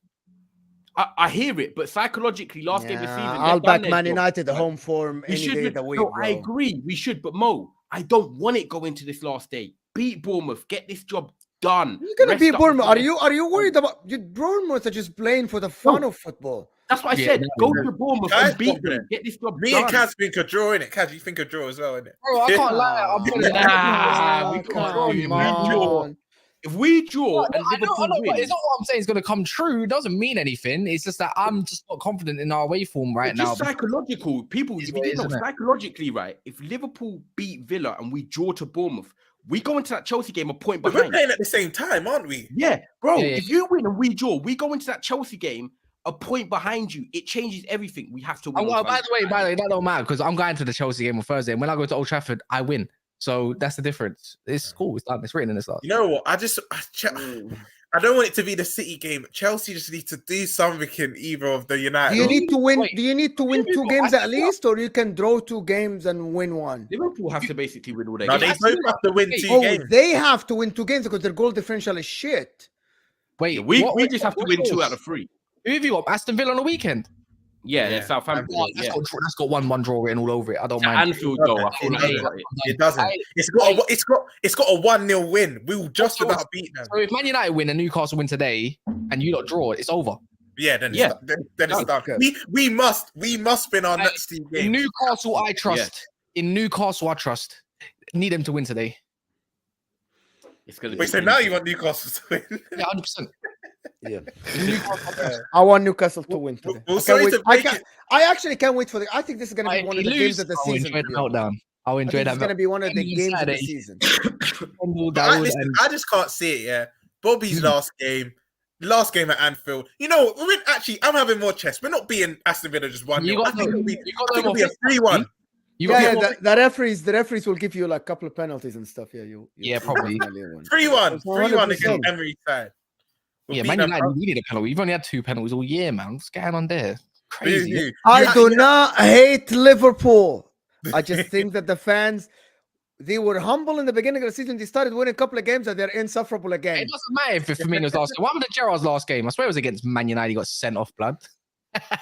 I hear it, but psychologically, last game of the season, I'll back Man United the home form any day of the week. No, I agree. We should, but Mo, I don't want it go into this last day. Beat Bournemouth, get this job done. You're gonna beat Bournemouth. Are you worried about Bournemouth are just playing for the fun of football? That's what I said. Go to Bournemouth and beat them. Get this job done. Me and Kaz think a draw, innit? Kaz, you think a draw as well, innit? Bro, I can't lie. If we draw and Liverpool win, but it's not what I'm saying is going to come true. It doesn't mean anything. It's just that I'm just not confident in our away form right now. Just psychological. People, if you didn't know, psychologically, right? If Liverpool beat Villa and we draw to Bournemouth, we go into that Chelsea game a point behind. We're playing at the same time, aren't we? Yeah, bro. If you win and we draw, we go into that Chelsea game a point behind you. It changes everything. We have to win. Well, by the way, that don't matter because I'm going to the Chelsea game on Thursday. And when I go to Old Trafford, I win. So that's the difference. It's cool. It's done. It's written in the start. You know what? I don't want it to be the City game. Chelsea just need to do something in either of the United. Do you need to win? Do you need to win 2 games at least, or you can draw 2 games and win 1? Liverpool have to basically win all their games. They both have to win 2 games. They have to win 2 games because their goal differential is shit. Wait, we just have to win 2 out of 3. Who have you got? Aston Villa on the weekend? Yeah, Southampton. That's got 1-1 draw written all over it. I don't mind. Anfield though. It doesn't. It's got a 1-0 win. We will just about beat them. So if Man United win and Newcastle win today, and you not draw, it's over. Yeah, then it's done. We must win our next 2 games. In Newcastle, I trust. In Newcastle, I trust. Need them to win today. It's gonna. Wait, so now you want Newcastle to win? Yeah, 100%. Yeah, I want Newcastle to win today. I actually can't wait for the. I think this is going to be one of the games of the season. I'll enjoy that. It's going to be one of the games of the season. I just can't see it. Yeah, Bobby's last game at Anfield. You know, I'm having more chess. We're not beating Aston Villa just 1-0. I think it'll be a 3-1. The referees will give you like a couple of penalties and stuff. Yeah, probably 3-1 against Emery's side. Yeah, Man United, we need a penalty. We've only had 2 penalties all year, man. What's going on there? Crazy. I do not hate Liverpool. I just think that the fans, they were humble in the beginning of the season. They started winning a couple of games and they're insufferable again. It doesn't matter if Firmino's last game. What happened to Gerrard's last game? I swear it was against Man United. He got sent off, blood.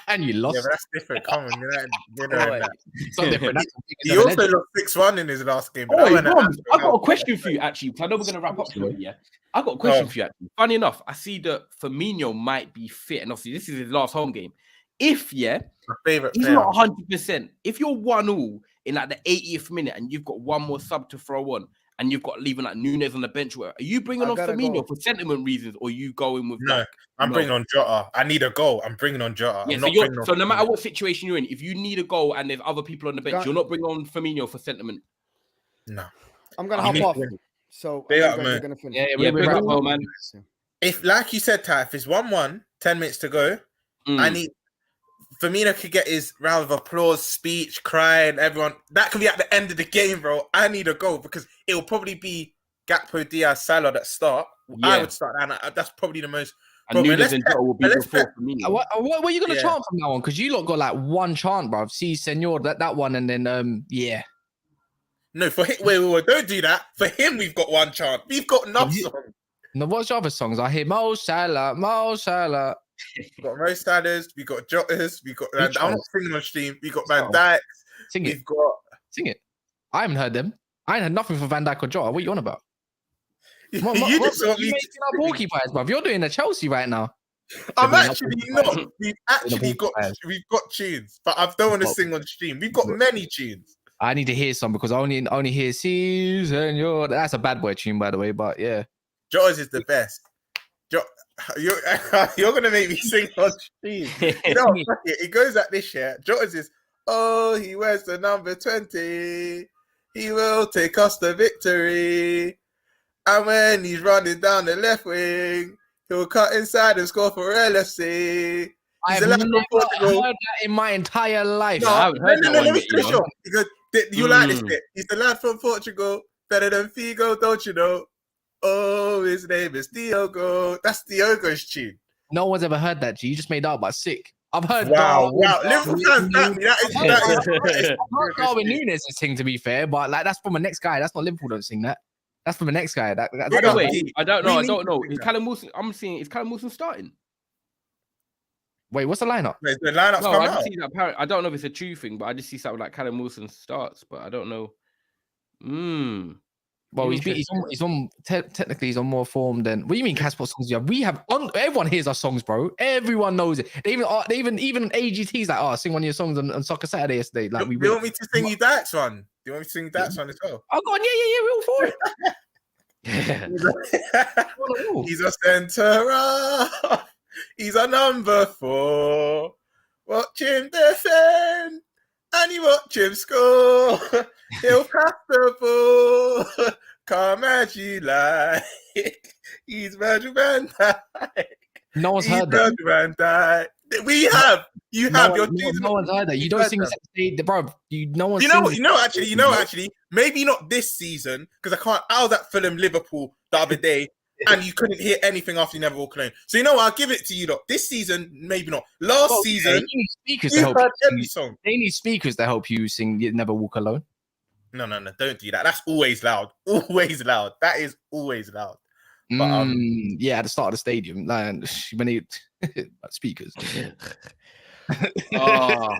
And you lost. Yeah, but that's different. Come on, United. It's not different. He also lost 6-1 in his last game. I've got a question for you, actually. I know we're going to wrap up soon, yeah? I've got a question for you, actually. Funny enough, I see that Firmino might be fit, and obviously this is his last home game. If, my favorite he's not 100%. If you're 1-1 in like the 80th minute and you've got one more sub to throw on, and you've got leaving like Nunes on the bench, are you bringing on Firmino for sentiment reasons, or are you going with? No, I'm bringing on Jota. I need a goal. I'm bringing on Jota. Yeah, so no matter what situation you're in, if you need a goal and there's other people on the bench, you're not bringing on Firmino for sentiment. No, I'm gonna hop off. So we're gonna finish. Yeah, bring up, well, man. If, like you said, Ty, if it's 1-1, 10 minutes to go, I need Firmino could get his round of applause, speech, crying, everyone. That could be at the end of the game, bro. I need a goal because it will probably be Gakpo, Diaz, Salah that start. Yeah. I would start, and that's probably the most. And Nunes and Jota will be before Firmino. What are you going to chant from now on? Because you lot got like one chant, bro. See, Senor, that one, and then No, for him, wait, don't do that. For him, we've got one chant. We've got enough songs. No, what's your other songs? I hear Mo Salah, Mo Salah. We've got Mo Salahs, we got Jotas, we got. I'm not singing on stream. We got Van Dijk. Sing it. I haven't heard them. I ain't heard nothing from Van Dijk or Jota. What are you on about? You just want me making our porcupines, bruv. You're doing the Chelsea right now. I'm actually not. We've got tunes, but I don't want to sing on stream. We've got many tunes. I need to hear some because I only hear "See Senor." That's a bad boy tune, by the way. But yeah, Jota's is the best. You're gonna make me sing on stream. No, fuck it. It goes like this, yeah. Jota's is, oh, he wears the number 20. He will take us the victory. And when he's running down the left wing, he'll cut inside and score for LFC. I've never heard that in my entire life. No, let me finish off. Because you like this bit. He's the lad from Portugal, better than Figo, don't you know? Oh, his name is Diogo. That's Diogo's tune. No one's ever heard that, G. You just made out by sick. I've heard. Wow. Liverpool fans, that is. I've heard Darwin Nunes sing, to be fair, but like that's from the next guy. That's not Liverpool. Don't sing that. That's from the next guy. By the way, I don't know. Is Callum Wilson? I'm seeing. Is Callum Wilson starting? Wait, what's the lineup? Wait, the lineup's No, come I out. just see that. I don't know if it's a true thing, but I just see something like Callum Wilson starts, but I don't know. Well, technically he's on more form than. What do you mean, Kas? What songs do you have? We have everyone hears our songs, bro. Everyone knows it. Even AGT's like, sing one of your songs on Soccer Saturday yesterday. Like, Do you want me to sing you Daps one? Do you want me to sing Daps one as well? Oh, go on, yeah, we're all for it. He's a centre. He's a number 4. Watch him defend, and you watch him score. He'll pass the ball, come as you like. He's Virgil van Dijk. No one's heard that. Virgil van Dijk. We have. You have. No one's heard that. You don't sing the bro. No one. Actually, maybe not this season because I can't. I was at Fulham Liverpool the other day. And you couldn't hear anything after you never walk alone. So you know what? I'll give it to you. Lot. This season, maybe not. Last season, they need speakers to help you sing. They need speakers to help you sing "You Never Walk Alone." No, don't do that. That's always loud. Always loud. That is always loud. But yeah, at the start of the stadium, like when they speakers. I'm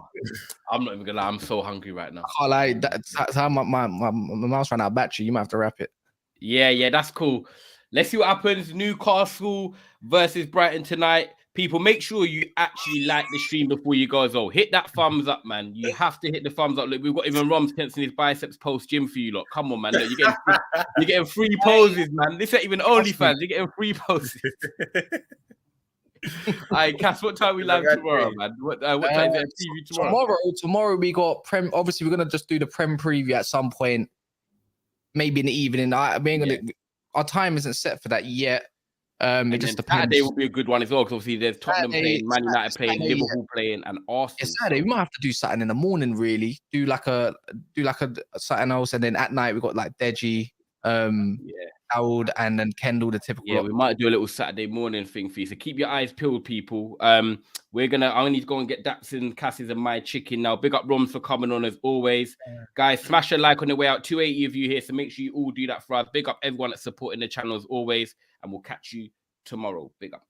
not even gonna lie. I'm so hungry right now. Oh, like that's how my mouth's ran out of battery. You might have to wrap it. Yeah, that's cool. Let's see what happens. Newcastle versus Brighton tonight. People, make sure you actually like the stream before you go as well. Hit that thumbs up, man. You have to hit the thumbs up. Look, we've got even Rom's tensing his biceps post gym for you, lot. Come on, man. Look, you're getting free poses, man. This ain't even OnlyFans. You're getting free poses. All right, Kas, what time we live tomorrow, man? What time is it TV tomorrow? Tomorrow we got Prem. Obviously, we're gonna just do the Prem preview at some point, maybe in the evening. Our time isn't set for that yet. It just depends. Saturday will be a good one as well because obviously there's Tottenham playing, Man United playing, Liverpool playing, and Arsenal. Yeah, Saturday we might have to do something in the morning. Really, do like a something else, and then at night we got like Deji, Howard, and then Kendall, the typical. Yeah, we might do a little Saturday morning thing for you. So keep your eyes peeled, people. I'm gonna need to go and get Daps and Cassis and my chicken now. Big up Roms for coming on as always. Guys, smash a like on the way out. 280 of you here, so make sure you all do that for us. Big up everyone that's supporting the channel as always, and we'll catch you tomorrow. Big up.